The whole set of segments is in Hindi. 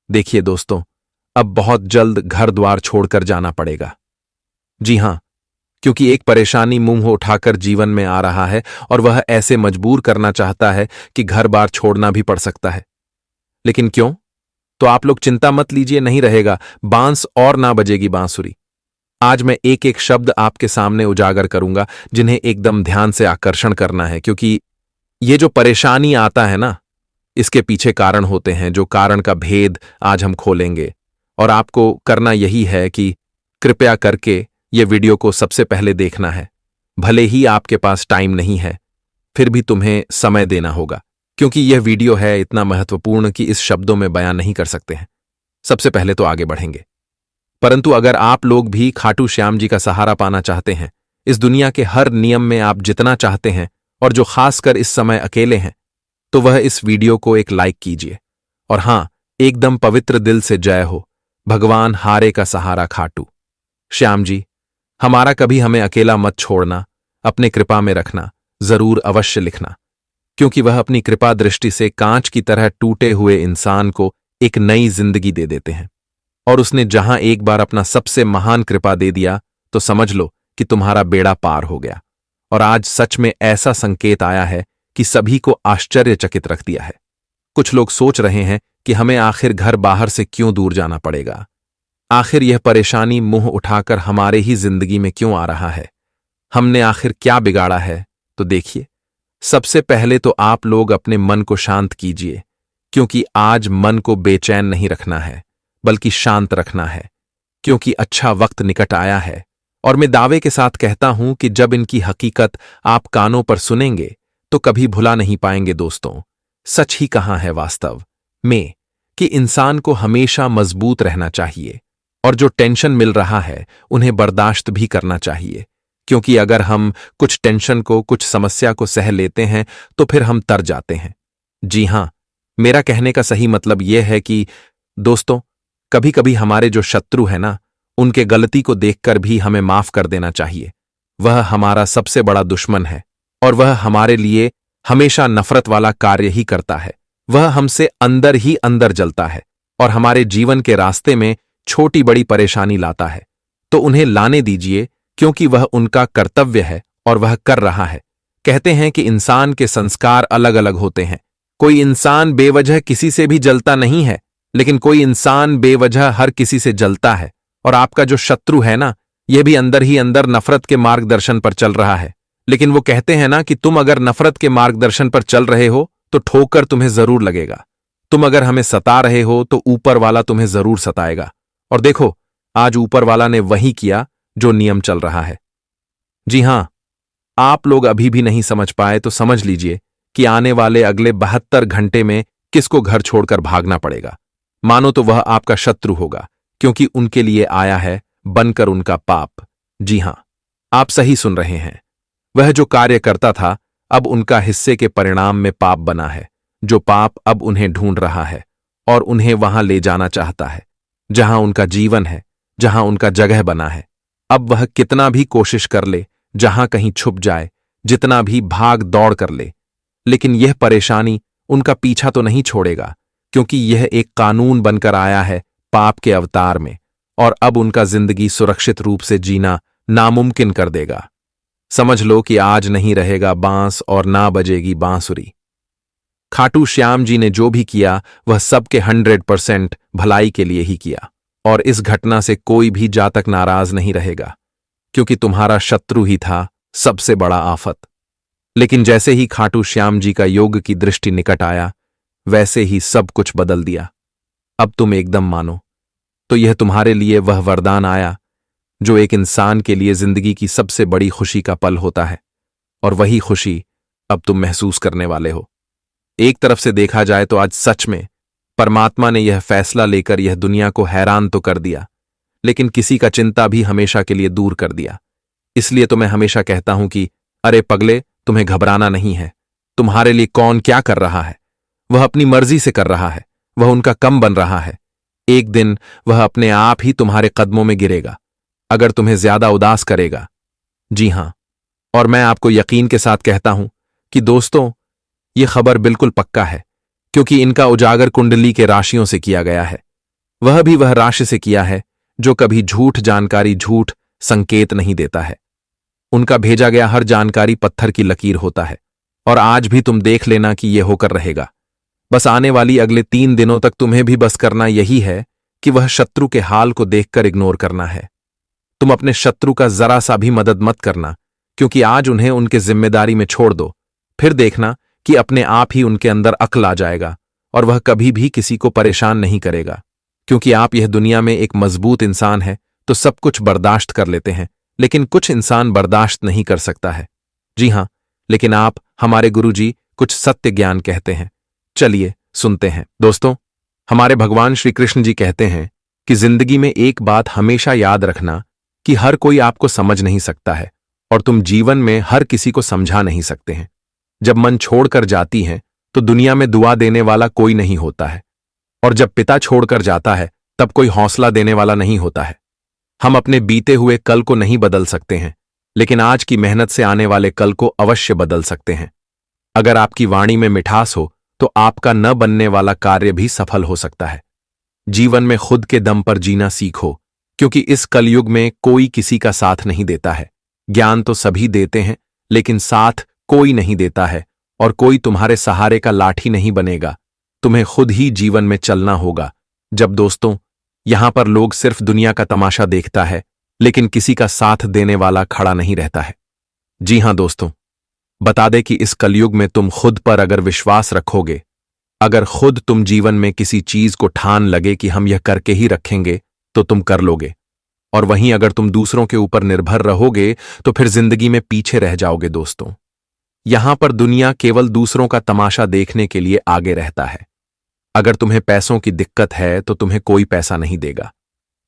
देखिए दोस्तों, अब बहुत जल्द घर द्वार छोड़कर जाना पड़ेगा। जी हां, क्योंकि एक परेशानी मुंह उठाकर जीवन में आ रहा है और वह ऐसे मजबूर करना चाहता है कि घर बार छोड़ना भी पड़ सकता है। लेकिन क्यों? तो आप लोग चिंता मत लीजिए, नहीं रहेगा बांस और ना बजेगी बांसुरी। आज मैं एक एक शब्द आपके सामने उजागर करूंगा जिन्हें एकदम ध्यान से आकर्षण करना है, क्योंकि ये जो परेशानी आता है ना, इसके पीछे कारण होते हैं, जो कारण का भेद आज हम खोलेंगे। और आपको करना यही है कि कृपया करके ये वीडियो को सबसे पहले देखना है। भले ही आपके पास टाइम नहीं है, फिर भी तुम्हें समय देना होगा, क्योंकि यह वीडियो है इतना महत्वपूर्ण कि इस शब्दों में बयान नहीं कर सकते हैं। सबसे पहले तो आगे बढ़ेंगे, परंतु अगर आप लोग भी खाटू श्याम जी का सहारा पाना चाहते हैं, इस दुनिया के हर नियम में आप जितना चाहते हैं, और जो खासकर इस समय अकेले हैं, तो वह इस वीडियो को एक लाइक कीजिए। और हां, एकदम पवित्र दिल से जय हो भगवान हारे का सहारा खाटू श्याम जी। हमारा कभी हमें अकेला मत छोड़ना, अपने कृपा में रखना, जरूर अवश्य लिखना, क्योंकि वह अपनी कृपा दृष्टि से कांच की तरह टूटे हुए इंसान को एक नई जिंदगी दे देते हैं। और उसने जहां एक बार अपना सबसे महान कृपा दे दिया, तो समझ लो कि तुम्हारा बेड़ा पार हो गया। और आज सच में ऐसा संकेत आया है कि सभी को आश्चर्यचकित रख दिया है। कुछ लोग सोच रहे हैं कि हमें आखिर घर बाहर से क्यों दूर जाना पड़ेगा, आखिर यह परेशानी मुंह उठाकर हमारे ही जिंदगी में क्यों आ रहा है, हमने आखिर क्या बिगाड़ा है। तो देखिए, सबसे पहले तो आप लोग अपने मन को शांत कीजिए, क्योंकि आज मन को बेचैन नहीं रखना है, बल्कि शांत रखना है, क्योंकि अच्छा वक्त निकट आया है। और मैं दावे के साथ कहता हूं कि जब इनकी हकीकत आप कानों पर सुनेंगे तो कभी भुला नहीं पाएंगे दोस्तों। सच ही कहा है वास्तव में कि इंसान को हमेशा मजबूत रहना चाहिए, और जो टेंशन मिल रहा है उन्हें बर्दाश्त भी करना चाहिए, क्योंकि अगर हम कुछ टेंशन को, कुछ समस्या को सह लेते हैं तो फिर हम तर जाते हैं। जी हां, मेरा कहने का सही मतलब यह है कि दोस्तों, कभी कभी हमारे जो शत्रु है ना, उनके गलती को देखकर भी हमें माफ कर देना चाहिए। वह हमारा सबसे बड़ा दुश्मन है, और वह हमारे लिए हमेशा नफरत वाला कार्य ही करता है। वह हमसे अंदर ही अंदर जलता है और हमारे जीवन के रास्ते में छोटी बड़ी परेशानी लाता है। तो उन्हें लाने दीजिए, क्योंकि वह उनका कर्तव्य है और वह कर रहा है। कहते हैं कि इंसान के संस्कार अलग अलग होते हैं। कोई इंसान बेवजह किसी से भी जलता नहीं है, लेकिन कोई इंसान बेवजह हर किसी से जलता है। और आपका जो शत्रु है ना, यह भी अंदर ही अंदर नफरत के मार्गदर्शन पर चल रहा है। लेकिन वो कहते हैं ना कि तुम अगर नफरत के मार्गदर्शन पर चल रहे हो तो ठोकर तुम्हें जरूर लगेगा। तुम अगर हमें सता रहे हो तो ऊपर वाला तुम्हें जरूर सताएगा। और देखो, आज ऊपर वाला ने वही किया जो नियम चल रहा है। जी हां, आप लोग अभी भी नहीं समझ पाए तो समझ लीजिए कि आने वाले अगले 72 घंटे में किसको घर छोड़कर भागना पड़ेगा। मानो तो वह आपका शत्रु होगा, क्योंकि उनके लिए आया है बनकर उनका पाप। जी हां, आप सही सुन रहे हैं। वह जो कार्य करता था, अब उनका हिस्से के परिणाम में पाप बना है, जो पाप अब उन्हें ढूंढ रहा है और उन्हें वहां ले जाना चाहता है जहां उनका जीवन है, जहां उनका जगह बना है। अब वह कितना भी कोशिश कर ले, जहां कहीं छुप जाए, जितना भी भाग दौड़ कर ले, लेकिन यह परेशानी उनका पीछा तो नहीं छोड़ेगा, क्योंकि यह एक कानून बनकर आया है पाप के अवतार में, और अब उनका जिंदगी सुरक्षित रूप से जीना नामुमकिन कर देगा। समझ लो कि आज नहीं रहेगा बांस और ना बजेगी बांसुरी। खाटू श्याम जी ने जो भी किया वह सबके 100% भलाई के लिए ही किया, और इस घटना से कोई भी जातक नाराज नहीं रहेगा, क्योंकि तुम्हारा शत्रु ही था सबसे बड़ा आफत। लेकिन जैसे ही खाटू श्याम जी का योग की दृष्टि निकट आया, वैसे ही सब कुछ बदल दिया। अब तुम एकदम मानो तो यह तुम्हारे लिए वह वरदान आया जो एक इंसान के लिए जिंदगी की सबसे बड़ी खुशी का पल होता है, और वही खुशी अब तुम महसूस करने वाले हो। एक तरफ से देखा जाए तो आज सच में परमात्मा ने यह फैसला लेकर यह दुनिया को हैरान तो कर दिया, लेकिन किसी का चिंता भी हमेशा के लिए दूर कर दिया। इसलिए तो मैं हमेशा कहता हूं कि अरे पगले, तुम्हें घबराना नहीं है। तुम्हारे लिए कौन क्या कर रहा है, वह अपनी मर्जी से कर रहा है, वह उनका कम बन रहा है। एक दिन वह अपने आप ही तुम्हारे कदमों में गिरेगा, अगर तुम्हें ज्यादा उदास करेगा। जी हां, और मैं आपको यकीन के साथ कहता हूं कि दोस्तों, यह खबर बिल्कुल पक्का है, क्योंकि इनका उजागर कुंडली के राशियों से किया गया है। वह भी वह राशि से किया है जो कभी झूठ जानकारी झूठ संकेत नहीं देता है। उनका भेजा गया हर जानकारी पत्थर की लकीर होता है, और आज भी तुम देख लेना कि यह होकर रहेगा। बस आने वाली अगले 3 दिनों तक तुम्हें भी बस करना यही है कि वह शत्रु के हाल को देखकर इग्नोर करना है। तुम अपने शत्रु का जरा सा भी मदद मत करना, क्योंकि आज उन्हें उनके जिम्मेदारी में छोड़ दो। फिर देखना कि अपने आप ही उनके अंदर अक्ल आ जाएगा और वह कभी भी किसी को परेशान नहीं करेगा। क्योंकि आप यह दुनिया में एक मजबूत इंसान है तो सब कुछ बर्दाश्त कर लेते हैं, लेकिन कुछ इंसान बर्दाश्त नहीं कर सकता है। जी हां, लेकिन आप हमारे गुरुजी कुछ सत्य ज्ञान कहते हैं। चलिए सुनते हैं। दोस्तों, हमारे भगवान श्री कृष्ण जी कहते हैं कि जिंदगी में एक बात हमेशा याद रखना कि हर कोई आपको समझ नहीं सकता है और तुम जीवन में हर किसी को समझा नहीं सकते हैं। जब मन छोड़कर जाती हैं तो दुनिया में दुआ देने वाला कोई नहीं होता है, और जब पिता छोड़कर जाता है तब कोई हौसला देने वाला नहीं होता है। हम अपने बीते हुए कल को नहीं बदल सकते हैं, लेकिन आज की मेहनत से आने वाले कल को अवश्य बदल सकते हैं। अगर आपकी वाणी में मिठास हो तो आपका न बनने वाला कार्य भी सफल हो सकता है। जीवन में खुद के दम पर जीना सीखो, क्योंकि इस कलयुग में कोई किसी का साथ नहीं देता है। ज्ञान तो सभी देते हैं, लेकिन साथ कोई नहीं देता है, और कोई तुम्हारे सहारे का लाठी नहीं बनेगा। तुम्हें खुद ही जीवन में चलना होगा। जब दोस्तों, यहां पर लोग सिर्फ दुनिया का तमाशा देखता है, लेकिन किसी का साथ देने वाला खड़ा नहीं रहता है। जी हां दोस्तों, बता दे कि इस कलयुग में तुम खुद पर अगर विश्वास रखोगे, अगर खुद तुम जीवन में किसी चीज को ठान लगे कि हम यह करके ही रखेंगे, तो तुम कर लोगे। और वहीं अगर तुम दूसरों के ऊपर निर्भर रहोगे तो फिर जिंदगी में पीछे रह जाओगे। दोस्तों, यहां पर दुनिया केवल दूसरों का तमाशा देखने के लिए आगे रहता है। अगर तुम्हें पैसों की दिक्कत है तो तुम्हें कोई पैसा नहीं देगा।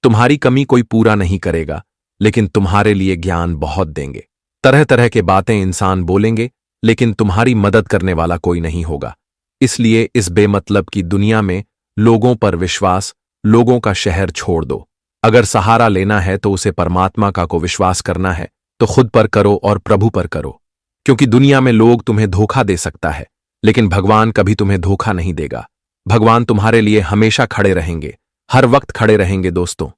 तुम्हारी कमी कोई पूरा नहीं करेगा, लेकिन तुम्हारे लिए ज्ञान बहुत देंगे। तरह तरह के बातें इंसान बोलेंगे, लेकिन तुम्हारी मदद करने वाला कोई नहीं होगा। इसलिए इस बेमतलब की दुनिया में लोगों पर विश्वास, लोगों का शहर छोड़ दो। अगर सहारा लेना है तो उसे परमात्मा का को विश्वास करना है तो खुद पर करो और प्रभु पर करो, क्योंकि दुनिया में लोग तुम्हें धोखा दे सकता है, लेकिन भगवान कभी तुम्हें धोखा नहीं देगा। भगवान तुम्हारे लिए हमेशा खड़े रहेंगे, हर वक्त खड़े रहेंगे दोस्तों।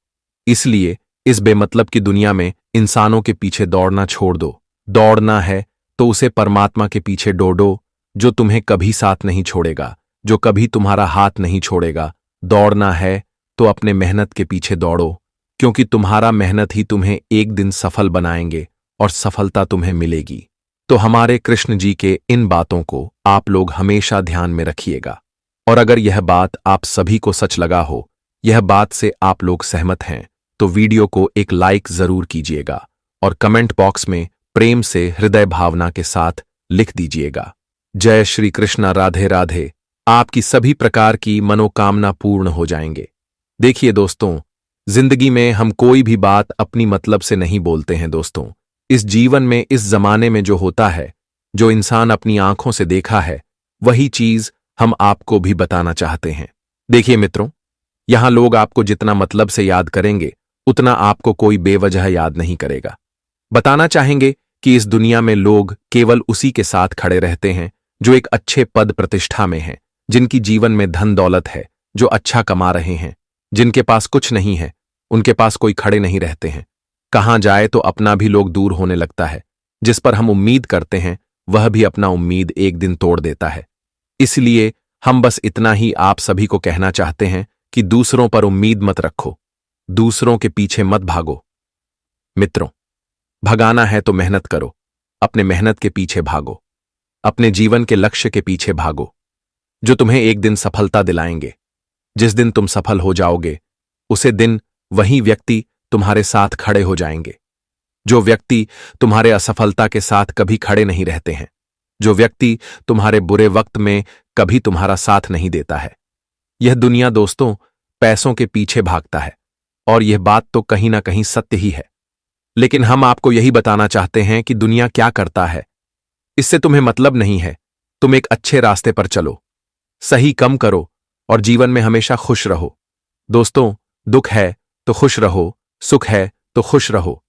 इसलिए इस बेमतलब की दुनिया में इंसानों के पीछे दौड़ना छोड़ दो। दौड़ना है तो उसे परमात्मा के पीछे दौड़ो, जो तुम्हें कभी साथ नहीं छोड़ेगा, जो कभी तुम्हारा हाथ नहीं छोड़ेगा। दौड़ना है तो अपने मेहनत के पीछे दौड़ो, क्योंकि तुम्हारा मेहनत ही तुम्हें एक दिन सफल बनाएंगे और सफलता तुम्हें मिलेगी। तो हमारे कृष्ण जी के इन बातों को आप लोग हमेशा ध्यान में रखिएगा। और अगर यह बात आप सभी को सच लगा हो, यह बात से आप लोग सहमत हैं, तो वीडियो को एक लाइक जरूर कीजिएगा और कमेंट बॉक्स में प्रेम से हृदय भावना के साथ लिख दीजिएगा। जय श्री कृष्णा, राधे राधे। आपकी सभी प्रकार की मनोकामना पूर्ण हो जाएंगे। देखिए दोस्तों, जिंदगी में हम कोई भी बात अपनी मतलब से नहीं बोलते हैं दोस्तों। इस जीवन में, इस जमाने में जो होता है, जो इंसान अपनी आंखों से देखा है, वही चीज हम आपको भी बताना चाहते हैं। देखिए मित्रों, यहां लोग आपको जितना मतलब से याद करेंगे, उतना आपको कोई बेवजह याद नहीं करेगा। बताना चाहेंगे कि इस दुनिया में लोग केवल उसी के साथ खड़े रहते हैं जो एक अच्छे पद प्रतिष्ठा में हैं, जिनकी जीवन में धन दौलत है, जो अच्छा कमा रहे हैं। जिनके पास कुछ नहीं है, उनके पास कोई खड़े नहीं रहते हैं। कहां जाए तो अपना भी लोग दूर होने लगता है। जिस पर हम उम्मीद करते हैं, वह भी अपना उम्मीद एक दिन तोड़ देता है। इसलिए हम बस इतना ही आप सभी को कहना चाहते हैं कि दूसरों पर उम्मीद मत रखो, दूसरों के पीछे मत भागो। मित्रों, भगाना है तो मेहनत करो, अपने मेहनत के पीछे भागो, अपने जीवन के लक्ष्य के पीछे भागो, जो तुम्हें एक दिन सफलता दिलाएंगे। जिस दिन तुम सफल हो जाओगे, उसे दिन वही व्यक्ति तुम्हारे साथ खड़े हो जाएंगे। जो व्यक्ति तुम्हारे असफलता के साथ कभी खड़े नहीं रहते हैं, जो व्यक्ति तुम्हारे बुरे वक्त में कभी तुम्हारा साथ नहीं देता है। यह दुनिया दोस्तों पैसों के पीछे भागता है, और यह बात तो कहीं ना कहीं सत्य ही है। लेकिन हम आपको यही बताना चाहते हैं कि दुनिया क्या करता है, इससे तुम्हें मतलब नहीं है। तुम एक अच्छे रास्ते पर चलो, सही कम करो और जीवन में हमेशा खुश रहो। दोस्तों, दुख है तो खुश रहो, सुख है तो खुश रहो।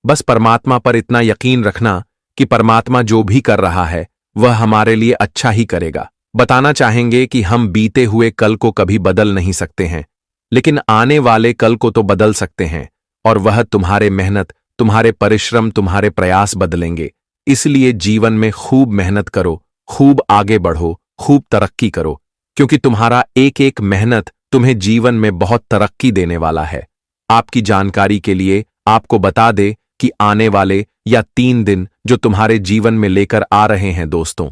बस परमात्मा पर इतना यकीन रखना कि परमात्मा जो भी कर रहा है वह हमारे लिए अच्छा ही करेगा। बताना चाहेंगे कि हम बीते हुए कल को कभी बदल नहीं सकते हैं, लेकिन आने वाले कल को तो बदल सकते हैं, और वह तुम्हारे मेहनत, तुम्हारे परिश्रम, तुम्हारे प्रयास बदलेंगे। इसलिए जीवन में खूब मेहनत करो, खूब आगे बढ़ो, खूब तरक्की करो, क्योंकि तुम्हारा एक एक मेहनत तुम्हें जीवन में बहुत तरक्की देने वाला है। आपकी जानकारी के लिए आपको बता दे कि आने वाले या 3 दिन जो तुम्हारे जीवन में लेकर आ रहे हैं दोस्तों,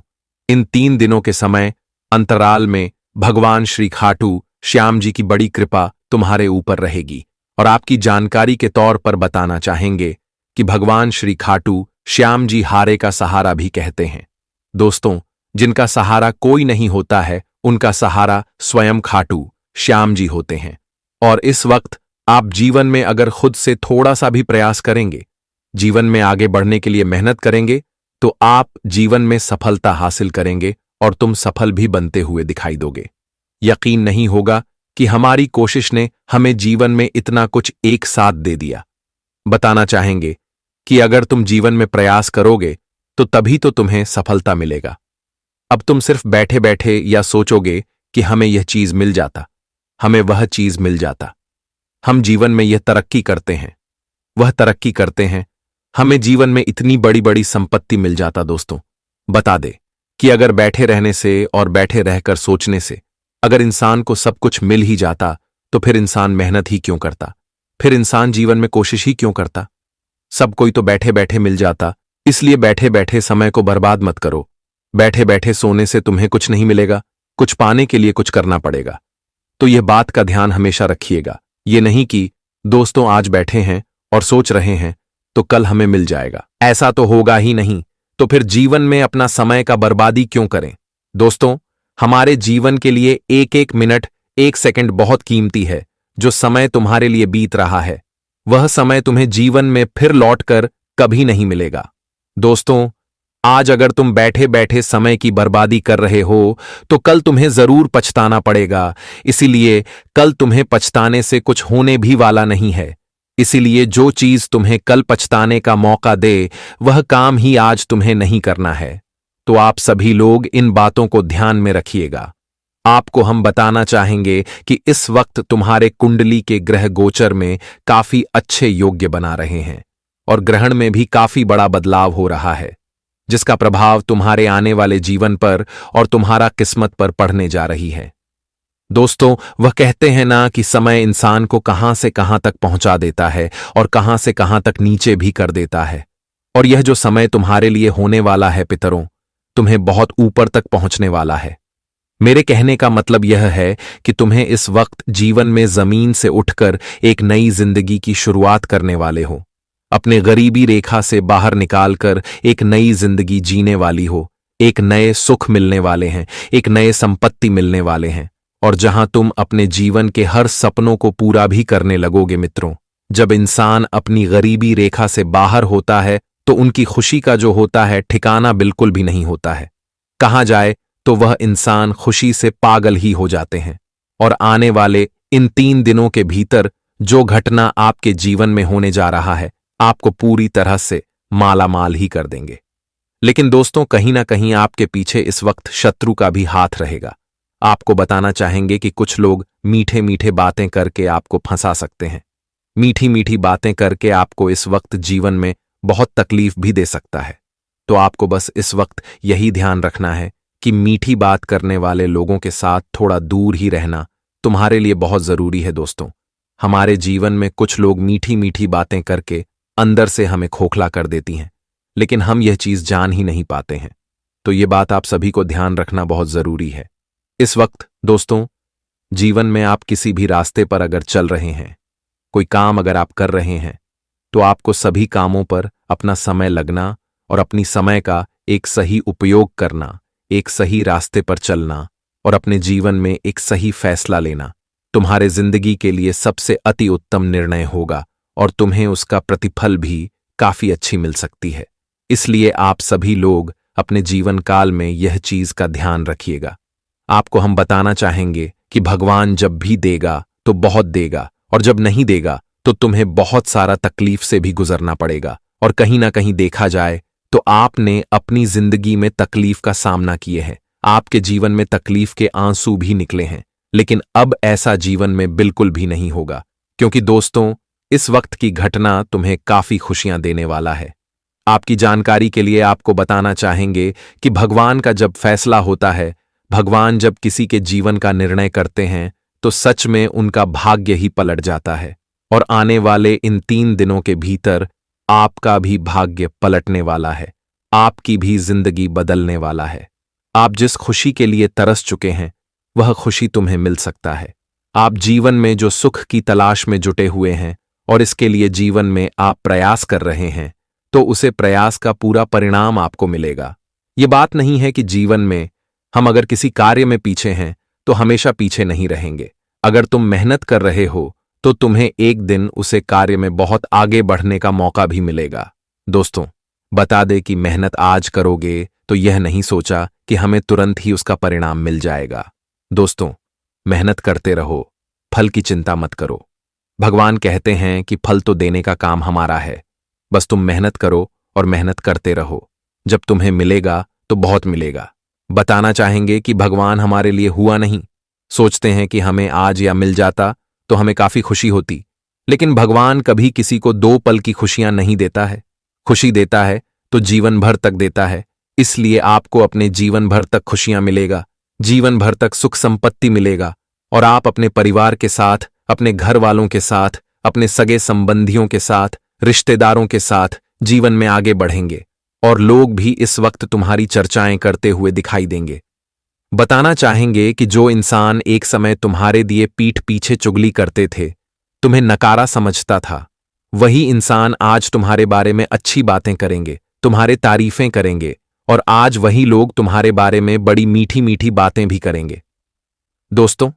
इन 3 दिनों के समय अंतराल में भगवान श्री खाटू श्याम जी की बड़ी कृपा तुम्हारे ऊपर रहेगी। और आपकी जानकारी के तौर पर बताना चाहेंगे कि भगवान श्री खाटू श्याम जी हारे का सहारा भी कहते हैं। दोस्तों, जिनका सहारा कोई नहीं होता है, उनका सहारा स्वयं खाटू श्याम जी होते हैं। और इस वक्त आप जीवन में अगर खुद से थोड़ा सा भी प्रयास करेंगे, जीवन में आगे बढ़ने के लिए मेहनत करेंगे, तो आप जीवन में सफलता हासिल करेंगे और तुम सफल भी बनते हुए दिखाई दोगे। यकीन नहीं होगा कि हमारी कोशिश ने हमें जीवन में इतना कुछ एक साथ दे दिया। बताना चाहेंगे कि अगर तुम जीवन में प्रयास करोगे तो तभी तो तुम्हें सफलता मिलेगा। अब तुम सिर्फ बैठे बैठे या सोचोगे कि हमें यह चीज मिल जाता, हमें वह चीज मिल जाता। हम जीवन में यह तरक्की करते हैं, वह तरक्की करते हैं, हमें जीवन में इतनी बड़ी बड़ी संपत्ति मिल जाता। दोस्तों, बता दे कि अगर बैठे रहने से और बैठे रहकर सोचने से अगर इंसान को सब कुछ मिल ही जाता, तो फिर इंसान मेहनत ही क्यों करता, फिर इंसान जीवन में कोशिश ही क्यों करता। सब कोई तो बैठे बैठे मिल जाता, इसलिए बैठे बैठे समय को बर्बाद मत करो। बैठे बैठे सोने से तुम्हें कुछ नहीं मिलेगा, कुछ पाने के लिए कुछ करना पड़ेगा। तो यह बात का ध्यान हमेशा रखिएगा। ये नहीं कि दोस्तों आज बैठे हैं और सोच रहे हैं तो कल हमें मिल जाएगा, ऐसा तो होगा ही नहीं। तो फिर जीवन में अपना समय का बर्बादी क्यों करें। दोस्तों, हमारे जीवन के लिए एक एक मिनट, एक सेकंड बहुत कीमती है। जो समय तुम्हारे लिए बीत रहा है, वह समय तुम्हें जीवन में फिर लौटकर कभी नहीं मिलेगा। दोस्तों, आज अगर तुम बैठे बैठे समय की बर्बादी कर रहे हो, तो कल तुम्हें जरूर पछताना पड़ेगा। इसीलिए कल तुम्हें पछताने से कुछ होने भी वाला नहीं है। इसीलिए जो चीज तुम्हें कल पछताने का मौका दे, वह काम ही आज तुम्हें नहीं करना है। तो आप सभी लोग इन बातों को ध्यान में रखिएगा। आपको हम बताना चाहेंगे कि इस वक्त तुम्हारे कुंडली के ग्रह गोचर में काफी अच्छे योग्य बना रहे हैं, और ग्रहण में भी काफी बड़ा बदलाव हो रहा है, जिसका प्रभाव तुम्हारे आने वाले जीवन पर और तुम्हारा किस्मत पर पड़ने जा रही है। दोस्तों, वह कहते हैं ना कि समय इंसान को कहां से कहां तक पहुंचा देता है और कहां से कहां तक नीचे भी कर देता है। और यह जो समय तुम्हारे लिए होने वाला है पितरों, तुम्हें बहुत ऊपर तक पहुंचने वाला है। मेरे कहने का मतलब यह है कि तुम्हें इस वक्त जीवन में जमीन से उठकर एक नई जिंदगी की शुरुआत करने वाले हो। अपने गरीबी रेखा से बाहर निकालकर एक नई जिंदगी जीने वाली हो। एक नए सुख मिलने वाले हैं, एक नए संपत्ति मिलने वाले हैं, और जहां तुम अपने जीवन के हर सपनों को पूरा भी करने लगोगे। मित्रों, जब इंसान अपनी गरीबी रेखा से बाहर होता है तो उनकी खुशी का जो होता है ठिकाना बिल्कुल भी नहीं होता है। कहाँ जाए तो वह इंसान खुशी से पागल ही हो जाते हैं। और आने वाले इन 3 दिनों के भीतर जो घटना आपके जीवन में होने जा रहा है, आपको पूरी तरह से मालामाल ही कर देंगे। लेकिन दोस्तों, कहीं ना कहीं आपके पीछे इस वक्त शत्रु का भी हाथ रहेगा। आपको बताना चाहेंगे कि कुछ लोग मीठे मीठे बातें करके आपको फंसा सकते हैं। मीठी मीठी बातें करके आपको इस वक्त जीवन में बहुत तकलीफ भी दे सकता है। तो आपको बस इस वक्त यही ध्यान रखना है कि मीठी बात करने वाले लोगों के साथ थोड़ा दूर ही रहना तुम्हारे लिए बहुत जरूरी है। दोस्तों, हमारे जीवन में कुछ लोग मीठी मीठी बातें करके अंदर से हमें खोखला कर देती हैं, लेकिन हम यह चीज जान ही नहीं पाते हैं। तो ये बात आप सभी को ध्यान रखना बहुत जरूरी है। इस वक्त दोस्तों, जीवन में आप किसी भी रास्ते पर अगर चल रहे हैं, कोई काम अगर आप कर रहे हैं, तो आपको सभी कामों पर अपना समय लगना और अपनी समय का एक सही उपयोग करना, एक सही रास्ते पर चलना और अपने जीवन में एक सही फैसला लेना तुम्हारे जिंदगी के लिए सबसे अति उत्तम निर्णय होगा, और तुम्हें उसका प्रतिफल भी काफी अच्छी मिल सकती है। इसलिए आप सभी लोग अपने जीवन काल में यह चीज का ध्यान रखिएगा। आपको हम बताना चाहेंगे कि भगवान जब भी देगा तो बहुत देगा, और जब नहीं देगा तो तुम्हें बहुत सारा तकलीफ से भी गुजरना पड़ेगा। और कहीं ना कहीं देखा जाए तो आपने अपनी जिंदगी में तकलीफ का सामना किए हैं, आपके जीवन में तकलीफ के आंसू भी निकले हैं, लेकिन अब ऐसा जीवन में बिल्कुल भी नहीं होगा, क्योंकि दोस्तों, इस वक्त की घटना तुम्हें काफी खुशियां देने वाला है। आपकी जानकारी के लिए आपको बताना चाहेंगे कि भगवान का जब फैसला होता है, भगवान जब किसी के जीवन का निर्णय करते हैं, तो सच में उनका भाग्य ही पलट जाता है। और आने वाले इन 3 दिनों के भीतर आपका भी भाग्य पलटने वाला है, आपकी भी जिंदगी बदलने वाला है। आप जिस खुशी के लिए तरस चुके हैं, वह खुशी तुम्हें मिल सकता है। आप जीवन में जो सुख की तलाश में जुटे हुए हैं और इसके लिए जीवन में आप प्रयास कर रहे हैं, तो उसे प्रयास का पूरा परिणाम आपको मिलेगा। ये बात नहीं है कि जीवन में हम अगर किसी कार्य में पीछे हैं तो हमेशा पीछे नहीं रहेंगे। अगर तुम मेहनत कर रहे हो तो तुम्हें एक दिन उसे कार्य में बहुत आगे बढ़ने का मौका भी मिलेगा। दोस्तों, बता दे कि मेहनत आज करोगे तो यह नहीं सोचा कि हमें तुरंत ही उसका परिणाम मिल जाएगा। दोस्तों, मेहनत करते रहो, फल की चिंता मत करो। भगवान कहते हैं कि फल तो देने का काम हमारा है, बस तुम मेहनत करो और मेहनत करते रहो। जब तुम्हें मिलेगा तो बहुत मिलेगा। बताना चाहेंगे कि भगवान हमारे लिए हुआ नहीं। सोचते हैं कि हमें आज या मिल जाता तो हमें काफी खुशी होती, लेकिन भगवान कभी किसी को 2 पल की खुशियां नहीं देता है। खुशी देता है तो जीवन भर तक देता है। इसलिए आपको अपने जीवन भर तक खुशियां मिलेगा, जीवन भर तक सुख संपत्ति मिलेगा, और आप अपने परिवार के साथ, अपने घर वालों के साथ, अपने सगे संबंधियों के साथ, रिश्तेदारों के साथ जीवन में आगे बढ़ेंगे, और लोग भी इस वक्त तुम्हारी चर्चाएं करते हुए दिखाई देंगे। बताना चाहेंगे कि जो इंसान एक समय तुम्हारे दिए पीठ पीछे चुगली करते थे, तुम्हें नकारा समझता था, वही इंसान आज तुम्हारे बारे में अच्छी बातें करेंगे, तुम्हारे तारीफें करेंगे, और आज वही लोग तुम्हारे बारे में बड़ी मीठी मीठी बातें भी करेंगे। दोस्तों,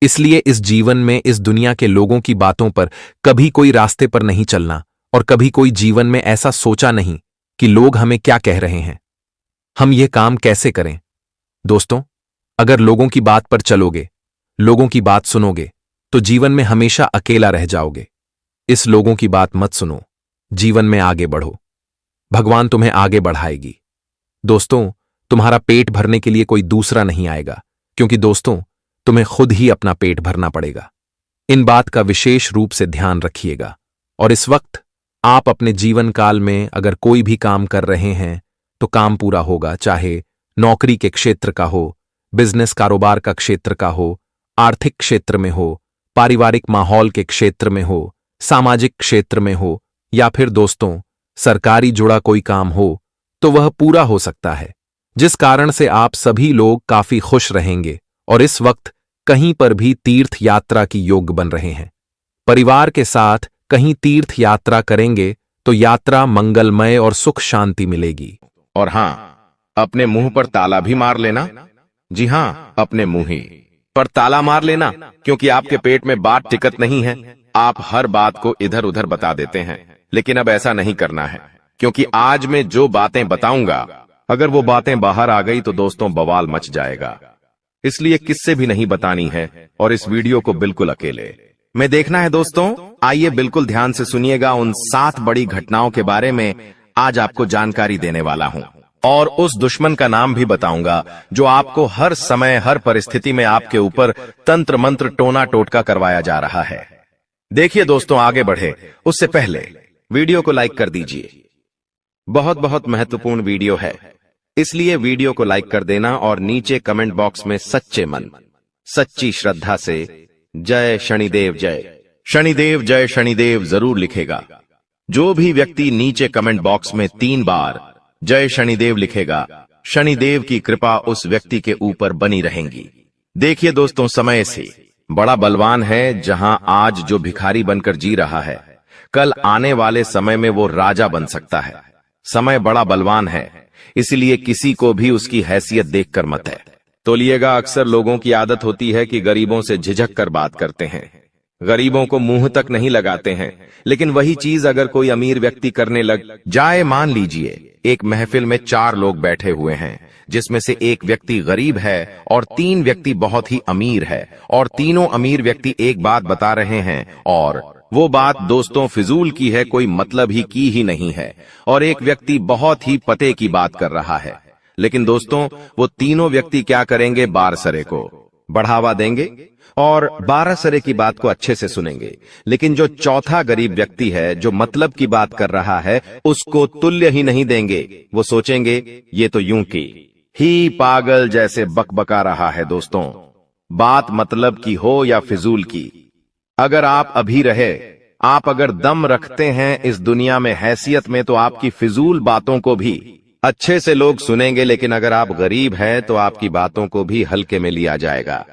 इसलिए इस जीवन में इस दुनिया के लोगों की बातों पर कभी कोई रास्ते पर नहीं चलना, और कभी कोई जीवन में ऐसा सोचा नहीं कि लोग हमें क्या कह रहे हैं, हम ये काम कैसे करें। दोस्तों, अगर लोगों की बात पर चलोगे, लोगों की बात सुनोगे, तो जीवन में हमेशा अकेला रह जाओगे। इस लोगों की बात मत सुनो, जीवन में आगे बढ़ो, भगवान तुम्हें आगे बढ़ाएगी। दोस्तों, तुम्हारा पेट भरने के लिए कोई दूसरा नहीं आएगा, क्योंकि दोस्तों, तुम्हें खुद ही अपना पेट भरना पड़ेगा। इन बात का विशेष रूप से ध्यान रखिएगा। और इस वक्त आप अपने जीवन काल में अगर कोई भी काम कर रहे हैं तो काम पूरा होगा, चाहे नौकरी के क्षेत्र का हो, बिजनेस कारोबार का क्षेत्र का हो, आर्थिक क्षेत्र में हो, पारिवारिक माहौल के क्षेत्र में हो, सामाजिक क्षेत्र में हो, या फिर दोस्तों सरकारी जुड़ा कोई काम हो, तो वह पूरा हो सकता है, जिस कारण से आप सभी लोग काफी खुश रहेंगे और इस वक्त कहीं पर भी तीर्थ यात्रा की योग बन रहे हैं। परिवार के साथ कहीं तीर्थ यात्रा करेंगे तो यात्रा मंगलमय और सुख शांति मिलेगी। और हाँ, अपने मुंह पर ताला भी मार लेना। जी हाँ, अपने मुंह ही पर ताला मार लेना, क्योंकि आपके पेट में बात टिकट नहीं है। आप हर बात को इधर उधर बता देते हैं, लेकिन अब ऐसा नहीं करना है, क्योंकि आज मैं जो बातें बताऊंगा, अगर वो बातें बाहर आ गई तो दोस्तों बवाल मच जाएगा। इसलिए किससे भी नहीं बतानी है, और इस वीडियो को बिल्कुल अकेले में देखना है। दोस्तों, आइए बिल्कुल ध्यान से सुनिएगा। उन 7 बड़ी घटनाओं के बारे में आज आपको जानकारी देने वाला हूं, और उस दुश्मन का नाम भी बताऊंगा जो आपको हर समय हर परिस्थिति में आपके ऊपर तंत्र मंत्र टोना टोटका करवाया जा रहा है। देखिए दोस्तों, आगे बढ़े उससे पहले वीडियो को लाइक कर दीजिए। बहुत बहुत महत्वपूर्ण वीडियो है, इसलिए वीडियो को लाइक कर देना और नीचे कमेंट बॉक्स में सच्चे मन, सच्ची श्रद्धा से जय शनिदेव, जय शनिदेव, जय शनिदेव जरूर लिखेगा। जो भी व्यक्ति नीचे कमेंट बॉक्स में 3 बार जय शनिदेव लिखेगा, शनिदेव की कृपा उस व्यक्ति के ऊपर बनी रहेंगी। देखिए दोस्तों, समय से बड़ा बलवान है। जहां आज जो भिखारी बनकर जी रहा है, कल आने वाले समय में वो राजा बन सकता है। समय बड़ा बलवान है, इसलिए किसी को भी उसकी हैसियत देखकर मत है तोलिएगा। अक्सर लोगों की आदत होती है कि गरीबों से झिझक कर बात करते हैं, गरीबों को मुंह तक नहीं लगाते हैं, लेकिन वही चीज अगर कोई अमीर व्यक्ति करने लग जाए, मान लीजिए एक महफिल में 4 लोग बैठे हुए हैं, जिसमें से एक व्यक्ति गरीब है और 3 व्यक्ति बहुत ही अमीर है, और तीनों अमीर व्यक्ति एक बात बता रहे हैं, और वो बात दोस्तों फिजूल की है, कोई मतलब ही की ही नहीं है, और एक व्यक्ति बहुत ही पते की बात कर रहा है। लेकिन दोस्तों, वो तीनों व्यक्ति क्या करेंगे, बारसरे को बढ़ावा देंगे और 12 सरे की बात को अच्छे से सुनेंगे। लेकिन जो चौथा गरीब व्यक्ति है, जो मतलब की बात कर रहा है, उसको तुल्य ही नहीं देंगे। वो सोचेंगे ये तो यूं की ही पागल जैसे बकबका रहा है। दोस्तों, बात मतलब की हो या फिजूल की, अगर आप अभी रहे, आप अगर दम रखते हैं इस दुनिया में, हैसियत में, तो आपकी फिजूल बातों को भी अच्छे से लोग सुनेंगे। लेकिन अगर आप गरीब हैं तो आपकी बातों को भी हल्के में लिया जाएगा।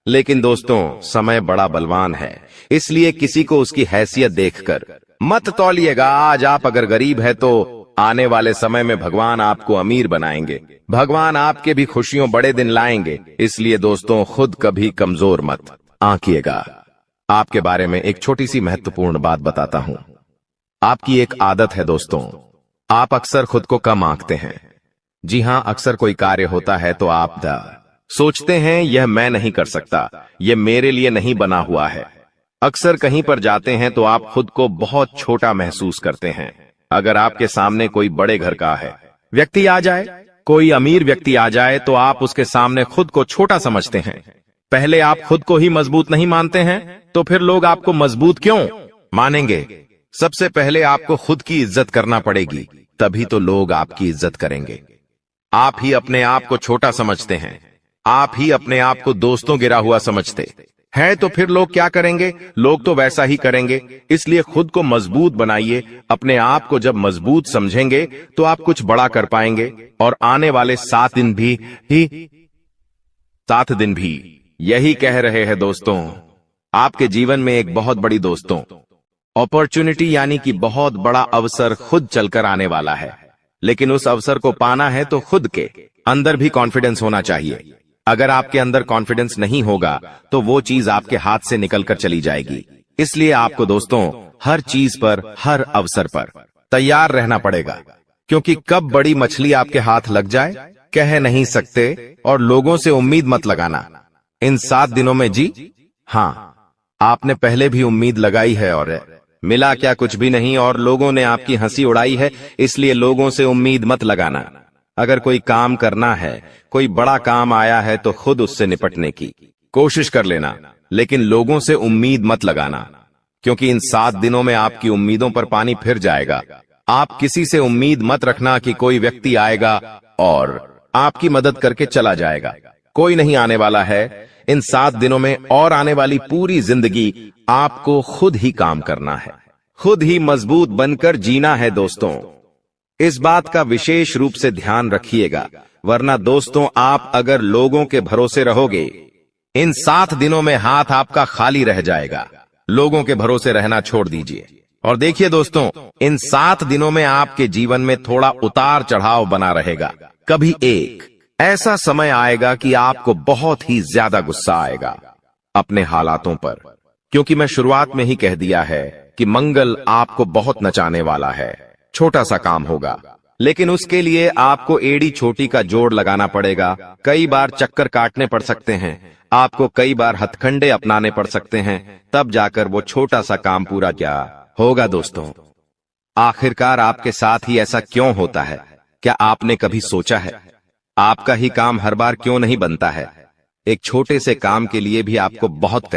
लेकिन दोस्तों, समय बड़ा बलवान है, इसलिए किसी को उसकी हैसियत देखकर मत तौलिएगा। आज आप अगर गरीब है तो आने वाले समय में भगवान आपको अमीर बनाएंगे, भगवान आपके भी खुशियों बड़े दिन लाएंगे। इसलिए दोस्तों, खुद कभी कमजोर मत आंकिएगा। आपके बारे में एक छोटी सी महत्वपूर्ण बात बताता हूं। आपकी एक आदत है दोस्तों, आप अक्सर खुद को कम आंकते हैं। जी हां, अक्सर कोई कार्य होता है तो आप सोचते हैं यह मैं नहीं कर सकता, यह मेरे लिए नहीं बना हुआ है। अक्सर कहीं पर जाते हैं तो आप खुद को बहुत छोटा महसूस करते हैं। अगर आपके सामने कोई बड़े घर का व्यक्ति आ जाए, कोई अमीर व्यक्ति आ जाए, तो आप उसके सामने खुद को छोटा समझते हैं। पहले आप खुद को ही मजबूत नहीं मानते हैं, तो फिर लोग आपको मजबूत क्यों मानेंगे? सबसे पहले आपको खुद की इज्जत करना पड़ेगी, तभी तो लोग आपकी इज्जत करेंगे। आप ही अपने आप को छोटा समझते हैं, आप ही अपने आप को दोस्तों गिरा हुआ समझते हैं, तो फिर लोग क्या करेंगे? लोग तो वैसा ही करेंगे। इसलिए खुद को मजबूत बनाइए। अपने आप को जब मजबूत समझेंगे तो आप कुछ बड़ा कर पाएंगे। और आने वाले 7 दिन भी यही कह रहे हैं दोस्तों। आपके जीवन में एक बहुत बड़ी दोस्तों अपॉर्चुनिटी यानी कि बहुत बड़ा अवसर खुद चलकर आने वाला है। लेकिन उस अवसर को पाना है तो खुद के अंदर भी कॉन्फिडेंस होना चाहिए। अगर आपके अंदर कॉन्फिडेंस नहीं होगा तो वो चीज आपके हाथ से निकलकर चली जाएगी। इसलिए आपको दोस्तों हर चीज पर, हर अवसर पर तैयार रहना पड़ेगा, क्योंकि कब बड़ी मछली आपके हाथ लग जाए कह नहीं सकते। और लोगों से उम्मीद मत लगाना इन 7 दिनों में। जी हां, आपने पहले भी उम्मीद लगाई है और मिला क्या? कुछ भी नहीं। और लोगों ने आपकी हंसी उड़ाई है, इसलिए लोगों से उम्मीद मत लगाना। अगर कोई काम करना है, कोई बड़ा काम आया है, तो खुद उससे निपटने की कोशिश कर लेना, लेकिन लोगों से उम्मीद मत लगाना, क्योंकि इन 7 दिनों में आपकी उम्मीदों पर पानी फिर जाएगा। आप किसी से उम्मीद मत रखना कि कोई व्यक्ति आएगा और आपकी मदद करके चला जाएगा। कोई नहीं आने वाला है इन 7 दिनों में। और आने वाली पूरी जिंदगी आपको खुद ही काम करना है, खुद ही मजबूत बनकर जीना है दोस्तों। इस बात का विशेष रूप से ध्यान रखिएगा, वरना दोस्तों आप अगर लोगों के भरोसे रहोगे, इन 7 दिनों में हाथ आपका खाली रह जाएगा। लोगों के भरोसे रहना छोड़ दीजिए। और देखिए दोस्तों, इन 7 दिनों में आपके जीवन में थोड़ा उतार चढ़ाव बना रहेगा। कभी एक ऐसा समय आएगा कि आपको बहुत ही ज्यादा गुस्सा आएगा अपने हालातों पर, क्योंकि मैं शुरुआत में ही कह दिया है कि मंगल आपको बहुत नचाने वाला है। छोटा सा काम होगा, लेकिन उसके लिए आपको एड़ी छोटी का जोड़ लगाना पड़ेगा। कई बार चक्कर काटने पड़ सकते हैं, आपको कई बार हथकंडे अपनाने पड़ सकते हैं, तब जाकर वो छोटा सा काम पूरा क्या होगा दोस्तों। आखिरकार आपके साथ ही ऐसा क्यों होता है? क्या आपने कभी सोचा है आपका ही काम हर बार क्यों नहीं बनता है? एक छोटे से काम के लिए भी आपको बहुत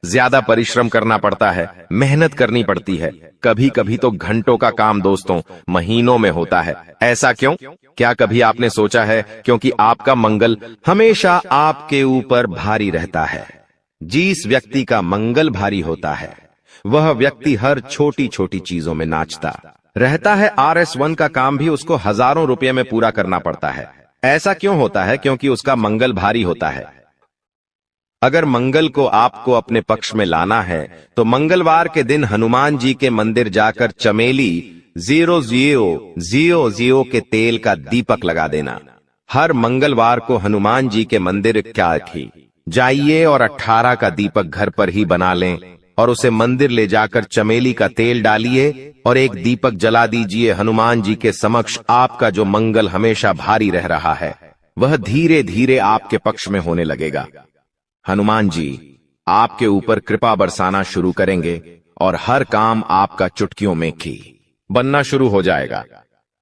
ज्यादा परिश्रम करना पड़ता है, मेहनत करनी पड़ती है। कभी कभी तो घंटों का काम दोस्तों महीनों में होता है। ऐसा क्यों? क्या कभी आपने सोचा है? क्योंकि आपका मंगल हमेशा आपके ऊपर भारी रहता है। जिस व्यक्ति का मंगल भारी होता है वह व्यक्ति हर छोटी छोटी चीजों में नाचता रहता है। RS1 का काम भी उसको हजारों रुपए में पूरा करना पड़ता है। ऐसा क्यों होता है? क्योंकि उसका मंगल भारी होता है। अगर मंगल को आपको अपने पक्ष में लाना है तो मंगलवार के दिन हनुमान जी के मंदिर जाकर चमेली 000 के तेल का दीपक लगा देना। हर मंगलवार को हनुमान जी के मंदिर जाइए और 18 का दीपक घर पर ही बना लें और उसे मंदिर ले जाकर चमेली का तेल डालिए और एक दीपक जला दीजिए हनुमान जी के समक्ष। आपका जो मंगल हमेशा भारी रह रहा है वह धीरे धीरे आपके पक्ष में होने लगेगा। हनुमान जी आपके ऊपर कृपा बरसाना शुरू करेंगे और हर काम आपका चुटकियों में बनना शुरू हो जाएगा।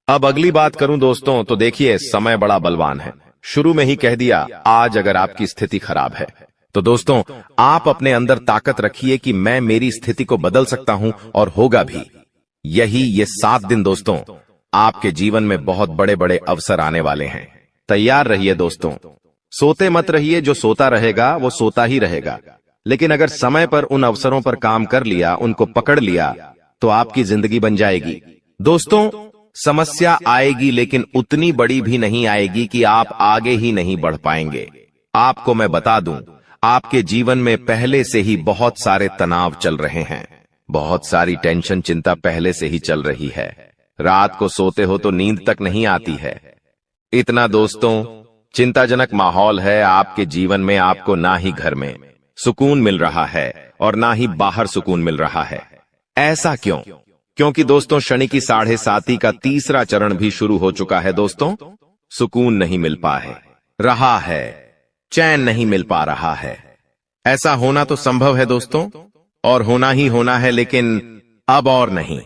अब अगली बात करूं दोस्तों तो देखिए, समय बड़ा बलवान है। शुरू में ही कह दिया, आज अगर आपकी स्थिति खराब है तो दोस्तों, आप अपने अंदर ताकत रखिए कि मैं मेरी स्थिति को बदल सकता हूं और होगा भी। यही ये 7 दिन दोस्तों, आपके जीवन में बहुत बड़े बड़े अवसर आने वाले हैं। तैयार रहिए दोस्तों। सोते मत रहिए, जो सोता रहेगा वो सोता ही रहेगा। लेकिन अगर समय पर उन अवसरों पर काम कर लिया, उनको पकड़ लिया, तो आपकी जिंदगी बन जाएगी। दोस्तों, समस्या आएगी लेकिन उतनी बड़ी भी नहीं आएगी कि आप आगे ही नहीं बढ़ पाएंगे। आपको मैं बता दूं, आपके जीवन में पहले से ही बहुत सारे तनाव चल रहे हैं, बहुत सारी टेंशन चिंता पहले से ही चल रही है। रात को सोते हो तो नींद तक नहीं आती है। इतना दोस्तों चिंताजनक माहौल है आपके जीवन में। आपको ना ही घर में सुकून मिल रहा है और ना ही बाहर सुकून मिल रहा है। ऐसा क्यों? क्योंकि दोस्तों शनि की 7.5 का तीसरा चरण भी शुरू हो चुका है। दोस्तों, सुकून नहीं मिल पा रहा है, चैन नहीं मिल पा रहा है। ऐसा होना तो संभव है दोस्तों, और होना ही होना है, लेकिन अब और नहीं।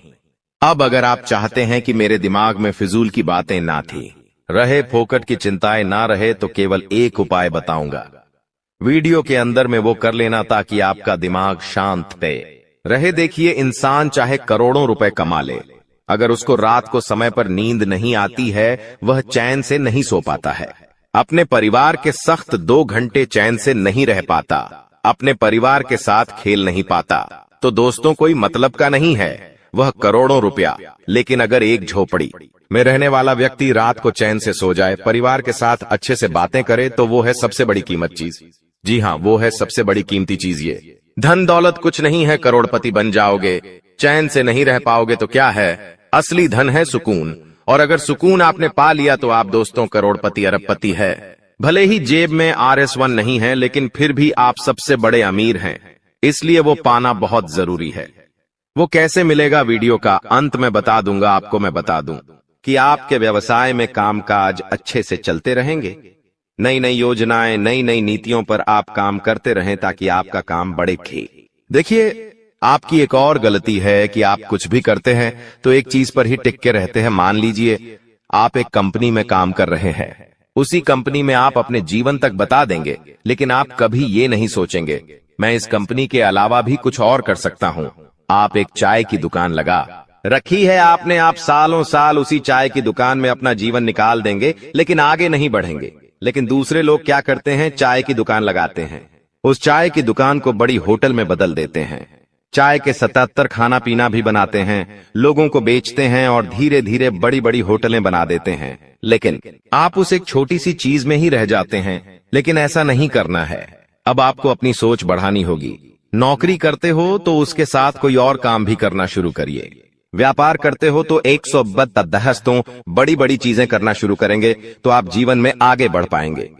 अब अगर आप चाहते हैं कि मेरे दिमाग में फिजूल की बातें ना थी रहे, फोकट की चिंताएं ना रहे, तो केवल एक उपाय बताऊंगा। वीडियो के अंदर में वो कर लेना ताकि आपका दिमाग शांत पे रहे। देखिए, इंसान चाहे करोड़ों रुपए कमा ले, अगर उसको रात को समय पर नींद नहीं आती है, वह चैन से नहीं सो पाता है। अपने परिवार के सख्त 2 घंटे चैन से नहीं रह पाता, अपने परिवार के साथ खेल नहीं पाता। तो दोस्तों, कोई मतलब का नहीं है वह करोड़ों रुपया, लेकिन अगर एक झोपड़ी में रहने वाला व्यक्ति रात को चैन से सो जाए, परिवार के साथ अच्छे से बातें करे, तो वो है सबसे बड़ी कीमत चीज। जी हाँ, वो है सबसे बड़ी कीमती चीज। ये धन दौलत कुछ नहीं है, करोड़पति बन जाओगे, चैन से नहीं रह पाओगे तो क्या है? असली धन है सुकून। और अगर सुकून आपने पा लिया तो आप दोस्तों करोड़पति अरबपति है। भले ही जेब में RS1 नहीं है, लेकिन फिर भी आप सबसे बड़े अमीर हैं। इसलिए वो पाना बहुत जरूरी है। वो कैसे मिलेगा, वीडियो का अंत में बता दूंगा। आपको मैं बता दूं कि आपके व्यवसाय में कामकाज अच्छे से चलते रहेंगे। नई नई योजनाएं, नई नई नीतियों पर आप काम करते रहें ताकि आपका काम बढ़े। देखिए, आपकी एक और गलती है कि आप कुछ भी करते हैं तो एक चीज पर ही टिक के रहते हैं। मान लीजिए आप एक कंपनी में काम कर रहे हैं, उसी कंपनी में आप अपने जीवन तक बता देंगे, लेकिन आप कभी ये नहीं सोचेंगे मैं इस कंपनी के अलावा भी कुछ और कर सकता हूं। आप एक चाय की दुकान लगा रखी है आपने, आप सालों साल उसी चाय की दुकान में अपना जीवन निकाल देंगे, लेकिन आगे नहीं बढ़ेंगे। लेकिन दूसरे लोग क्या करते हैं, चाय की दुकान लगाते हैं, उस चाय की दुकान को बड़ी होटल में बदल देते हैं, चाय के 77 खाना पीना भी बनाते हैं, लोगों को बेचते हैं और धीरे धीरे बड़ी बड़ी होटलें बना देते हैं। लेकिन आप उस एक छोटी सी चीज में ही रह जाते हैं। लेकिन ऐसा नहीं करना है। अब आपको अपनी सोच बढ़ानी होगी। नौकरी करते हो तो उसके साथ कोई और काम भी करना शुरू करिए। व्यापार करते हो तो 110 बड़ी बड़ी चीजें करना शुरू करेंगे तो आप जीवन में आगे बढ़ पाएंगे।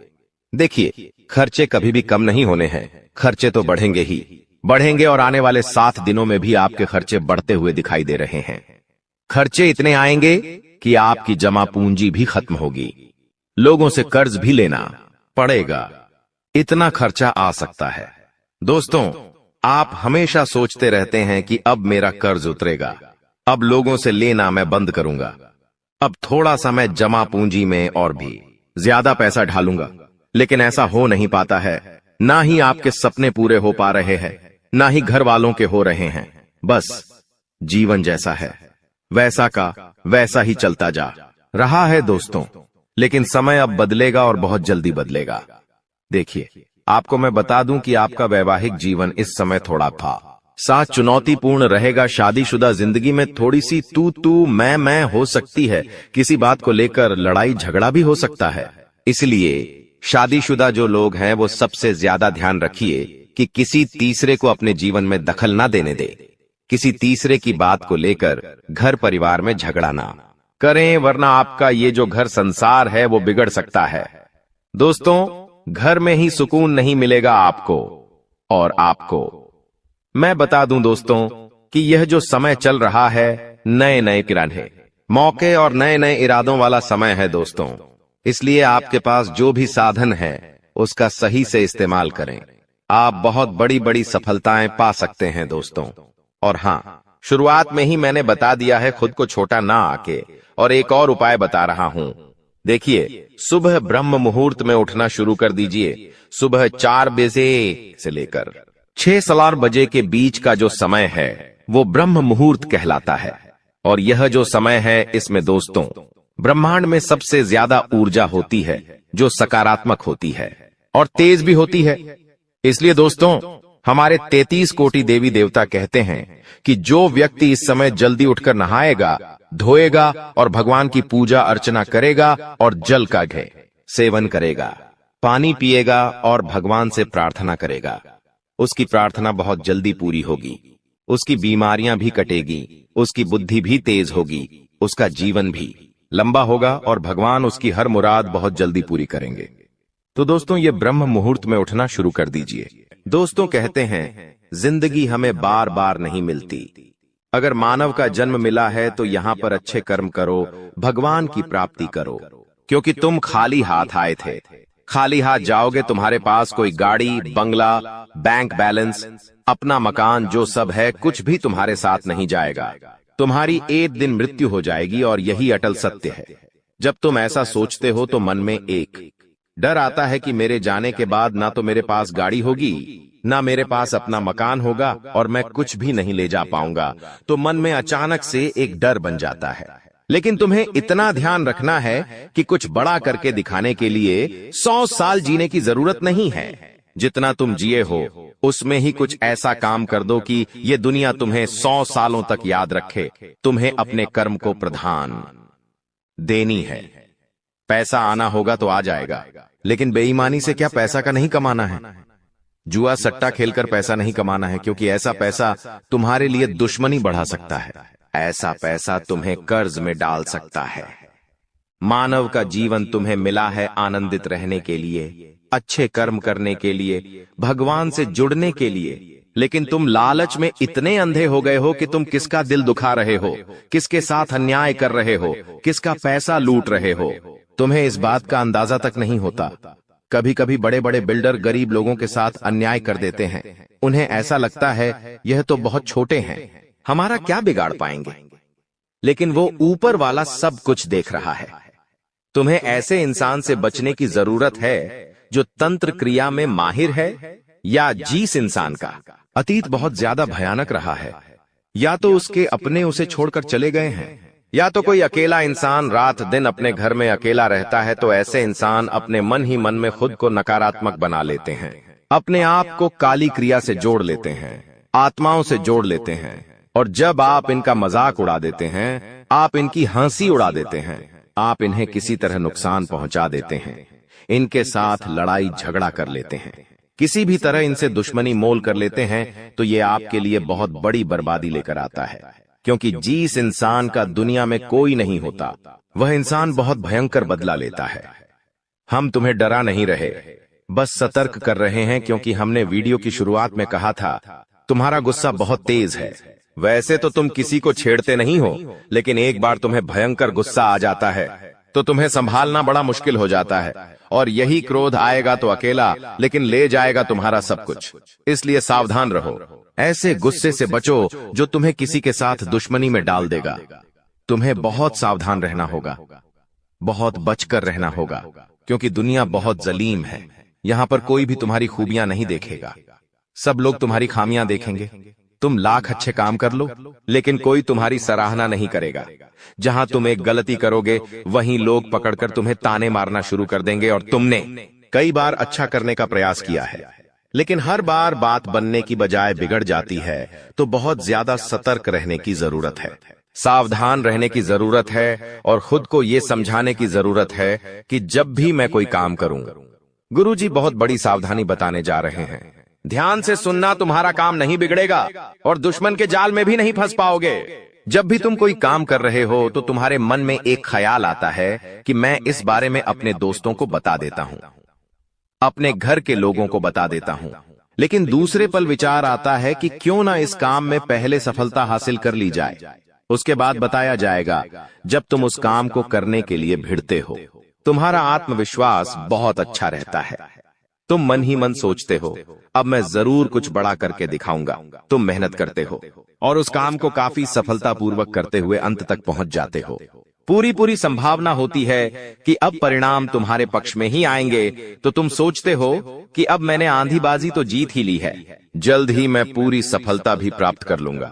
देखिए, खर्चे कभी भी कम नहीं होने हैं, खर्चे तो बढ़ेंगे ही बढ़ेंगे, और आने वाले 7 दिनों में भी आपके खर्चे बढ़ते हुए दिखाई दे रहे हैं। खर्चे इतने आएंगे कि आपकी जमा पूंजी भी खत्म होगी, लोगों से कर्ज भी लेना पड़ेगा, इतना खर्चा आ सकता है। दोस्तों, आप हमेशा सोचते रहते हैं कि अब मेरा कर्ज उतरेगा, अब लोगों से लेना मैं बंद करूंगा, अब थोड़ा सा मैं जमा पूंजी में और भी ज्यादा पैसा ढालूंगा। लेकिन ऐसा हो नहीं पाता है। ना ही आपके सपने पूरे हो पा रहे हैं, ना ही घर वालों के हो रहे हैं। बस जीवन जैसा है वैसा का वैसा ही चलता जा रहा है दोस्तों। लेकिन समय अब बदलेगा और बहुत जल्दी बदलेगा। देखिए, आपको मैं बता दूं कि आपका वैवाहिक जीवन इस समय थोड़ा साथ चुनौतीपूर्ण रहेगा। शादीशुदा जिंदगी में थोड़ी सी तू मैं हो सकती है, किसी बात को लेकर लड़ाई झगड़ा भी हो सकता है। इसलिए शादीशुदा जो लोग हैं वो सबसे ज्यादा ध्यान रखिए कि किसी तीसरे को अपने जीवन में दखल ना देने दे। किसी तीसरे की बात को लेकर घर परिवार में झगड़ा ना करें, वरना आपका ये जो घर संसार है वो बिगड़ सकता है। दोस्तों, घर में ही सुकून नहीं मिलेगा आपको। और आपको मैं बता दूं दोस्तों कि यह जो समय चल रहा है, नए नए किराने मौके और नए नए इरादों वाला समय है दोस्तों। इसलिए आपके पास जो भी साधन है उसका सही से इस्तेमाल करें। आप बहुत बड़ी बड़ी सफलताएं पा सकते हैं दोस्तों। और हाँ, शुरुआत में ही मैंने बता दिया है, खुद को छोटा ना आके। और एक और उपाय बता रहा हूं, देखिए, सुबह ब्रह्म मुहूर्त में उठना शुरू कर दीजिए। सुबह 4 बजे से लेकर 6 बजे के बीच का जो समय है वो ब्रह्म मुहूर्त कहलाता है। और यह जो समय है, इसमें दोस्तों ब्रह्मांड में सबसे ज्यादा ऊर्जा होती है, जो सकारात्मक होती है और तेज भी होती है। इसलिए दोस्तों, हमारे 33 कोटि देवी देवता कहते हैं कि जो व्यक्ति इस समय जल्दी उठकर नहाएगा, धोएगा और भगवान की पूजा अर्चना करेगा और जल का घे सेवन करेगा, पानी पिएगा और भगवान से प्रार्थना करेगा, उसकी प्रार्थना बहुत जल्दी पूरी होगी, उसकी बीमारियां भी कटेगी, उसकी बुद्धि भी तेज होगी, उसका जीवन भी लंबा होगा और भगवान उसकी हर मुराद बहुत जल्दी पूरी करेंगे। तो दोस्तों, ये ब्रह्म मुहूर्त में उठना शुरू कर दीजिए। दोस्तों, कहते हैं जिंदगी हमें बार बार नहीं मिलती। अगर मानव का जन्म मिला है तो यहाँ पर अच्छे कर्म करो, भगवान की प्राप्ति करो, क्योंकि तुम खाली हाथ आए थे। खाली हाथ जाओगे, तुम्हारे पास कोई गाड़ी, बंगला, बैंक बैलेंस, अपना मकान, जो सब है, कुछ भी तुम्हारे साथ नहीं जाएगा। तुम्हारी एक दिन मृत्यु हो जाएगी और यही अटल सत्य है। जब तुम ऐसा सोचते हो तो मन में एक डर आता है कि मेरे जाने के बाद ना तो मेरे पास गाड़ी होगी, ना मेरे पास अपना मकान होगा और मैं कुछ भी नहीं ले जा पाऊंगा। तो मन में अचानक से एक डर बन जाता है। लेकिन तुम्हें इतना ध्यान रखना है कि कुछ बड़ा करके दिखाने के लिए 100 साल जीने की जरूरत नहीं है। जितना तुम जिए हो उसमें ही कुछ ऐसा काम कर दो कि ये दुनिया तुम्हें 100 सालों तक याद रखे। तुम्हें अपने कर्म को प्रधान देनी है। पैसा आना होगा तो आ जाएगा, लेकिन बेईमानी से क्या पैसा का नहीं कमाना है। जुआ सट्टा खेलकर पैसा नहीं कमाना है, क्योंकि ऐसा पैसा तुम्हारे लिए दुश्मनी बढ़ा सकता है। ऐसा पैसा तुम्हें कर्ज में डाल सकता है। मानव का जीवन तुम्हें मिला है आनंदित रहने के लिए, अच्छे कर्म करने के लिए, भगवान से जुड़ने के लिए। लेकिन तुम लालच में इतने अंधे हो गए हो कि तुम किसका दिल दुखा रहे हो, किसके साथ अन्याय कर रहे हो, किसका पैसा लूट रहे हो। तुम्हें इस बात का अंदाजा तक नहीं होता। कभी कभी बड़े बड़े बिल्डर गरीब लोगों के साथ अन्याय कर देते हैं। उन्हें ऐसा लगता है यह तो बहुत छोटे हैं, हमारा क्या बिगाड़ पाएंगे। लेकिन वो ऊपर वाला सब कुछ देख रहा है। तुम्हें ऐसे इंसान से बचने की जरूरत है जो तंत्र क्रिया में माहिर है, या जिस इंसान का अतीत बहुत ज्यादा भयानक रहा है, या तो उसके अपने उसे छोड़कर चले गए हैं, या तो कोई अकेला इंसान रात दिन अपने घर में अकेला रहता है। तो ऐसे इंसान अपने मन ही मन में खुद को नकारात्मक बना लेते हैं, अपने आप को काली क्रिया से जोड़ लेते हैं, आत्माओं से जोड़ लेते हैं। और जब आप इनका मजाक उड़ा देते हैं, आप इनकी हंसी उड़ा देते हैं, आप इन्हें किसी तरह नुकसान पहुंचा देते हैं, इनके साथ लड़ाई झगड़ा कर लेते हैं, किसी भी तरह इनसे दुश्मनी मोल कर लेते हैं, तो ये आपके लिए बहुत बड़ी बर्बादी लेकर आता है। क्योंकि जिस इंसान का दुनिया में कोई नहीं होता, वह इंसान बहुत भयंकर बदला लेता है। हम तुम्हें डरा नहीं रहे, बस सतर्क कर रहे हैं, क्योंकि हमने वीडियो की शुरुआत में कहा था तुम्हारा गुस्सा बहुत तेज है। वैसे तो तुम किसी को छेड़ते नहीं हो, लेकिन एक बार तुम्हें भयंकर गुस्सा आ जाता है तो तुम्हें संभालना बड़ा मुश्किल हो जाता है। और यही क्रोध आएगा तो अकेला, लेकिन ले जाएगा तुम्हारा सब कुछ। इसलिए सावधान रहो। ऐसे गुस्से से बचो जो तुम्हें किसी के साथ दुश्मनी में डाल देगा। तुम्हें बहुत सावधान रहना होगा, बहुत बचकर रहना होगा, क्योंकि दुनिया बहुत जलीम है। यहाँ पर कोई भी तुम्हारी खूबियां नहीं देखेगा, सब लोग तुम्हारी खामियां देखेंगे। तुम लाख अच्छे काम कर लो, लेकिन कोई तुम्हारी सराहना नहीं करेगा। जहां तुम एक गलती करोगे, वहीं लोग पकड़कर तुम्हें ताने मारना शुरू कर देंगे। और तुमने कई बार अच्छा करने का प्रयास किया है, लेकिन हर बार बात बनने की बजाय बिगड़ जाती है। तो बहुत ज्यादा सतर्क रहने की जरूरत है, सावधान रहने की जरूरत है, और खुद को ये समझाने की जरूरत है कि जब भी मैं कोई काम करूं, गुरुजी बहुत बड़ी सावधानी बताने जा रहे हैं। ध्यान से सुनना, तुम्हारा काम नहीं बिगड़ेगा और दुश्मन के जाल में भी नहीं फंस पाओगे। जब भी तुम कोई काम कर रहे हो तो तुम्हारे मन में एक ख्याल आता है कि मैं इस बारे में अपने दोस्तों को बता देता हूं, अपने घर के लोगों को बता देता हूं। लेकिन दूसरे पल विचार आता है कि क्यों ना इस काम में पहले सफलता हासिल कर ली जाए, उसके बाद बताया जाएगा। जब तुम उस काम को करने के लिए भिड़ते हो, तुम्हारा आत्मविश्वास बहुत अच्छा रहता है। तुम मन ही मन सोचते हो, अब मैं जरूर कुछ बड़ा करके दिखाऊंगा। तुम मेहनत करते हो और उस काम को काफी सफलतापूर्वक करते हुए अंत तक पहुंच जाते हो। पूरी संभावना होती है कि अब परिणाम तुम्हारे पक्ष में ही आएंगे, तो तुम सोचते हो कि अब मैंने आंधीबाजी तो जीत ही ली है, जल्द ही मैं पूरी सफलता भी प्राप्त कर लूंगा।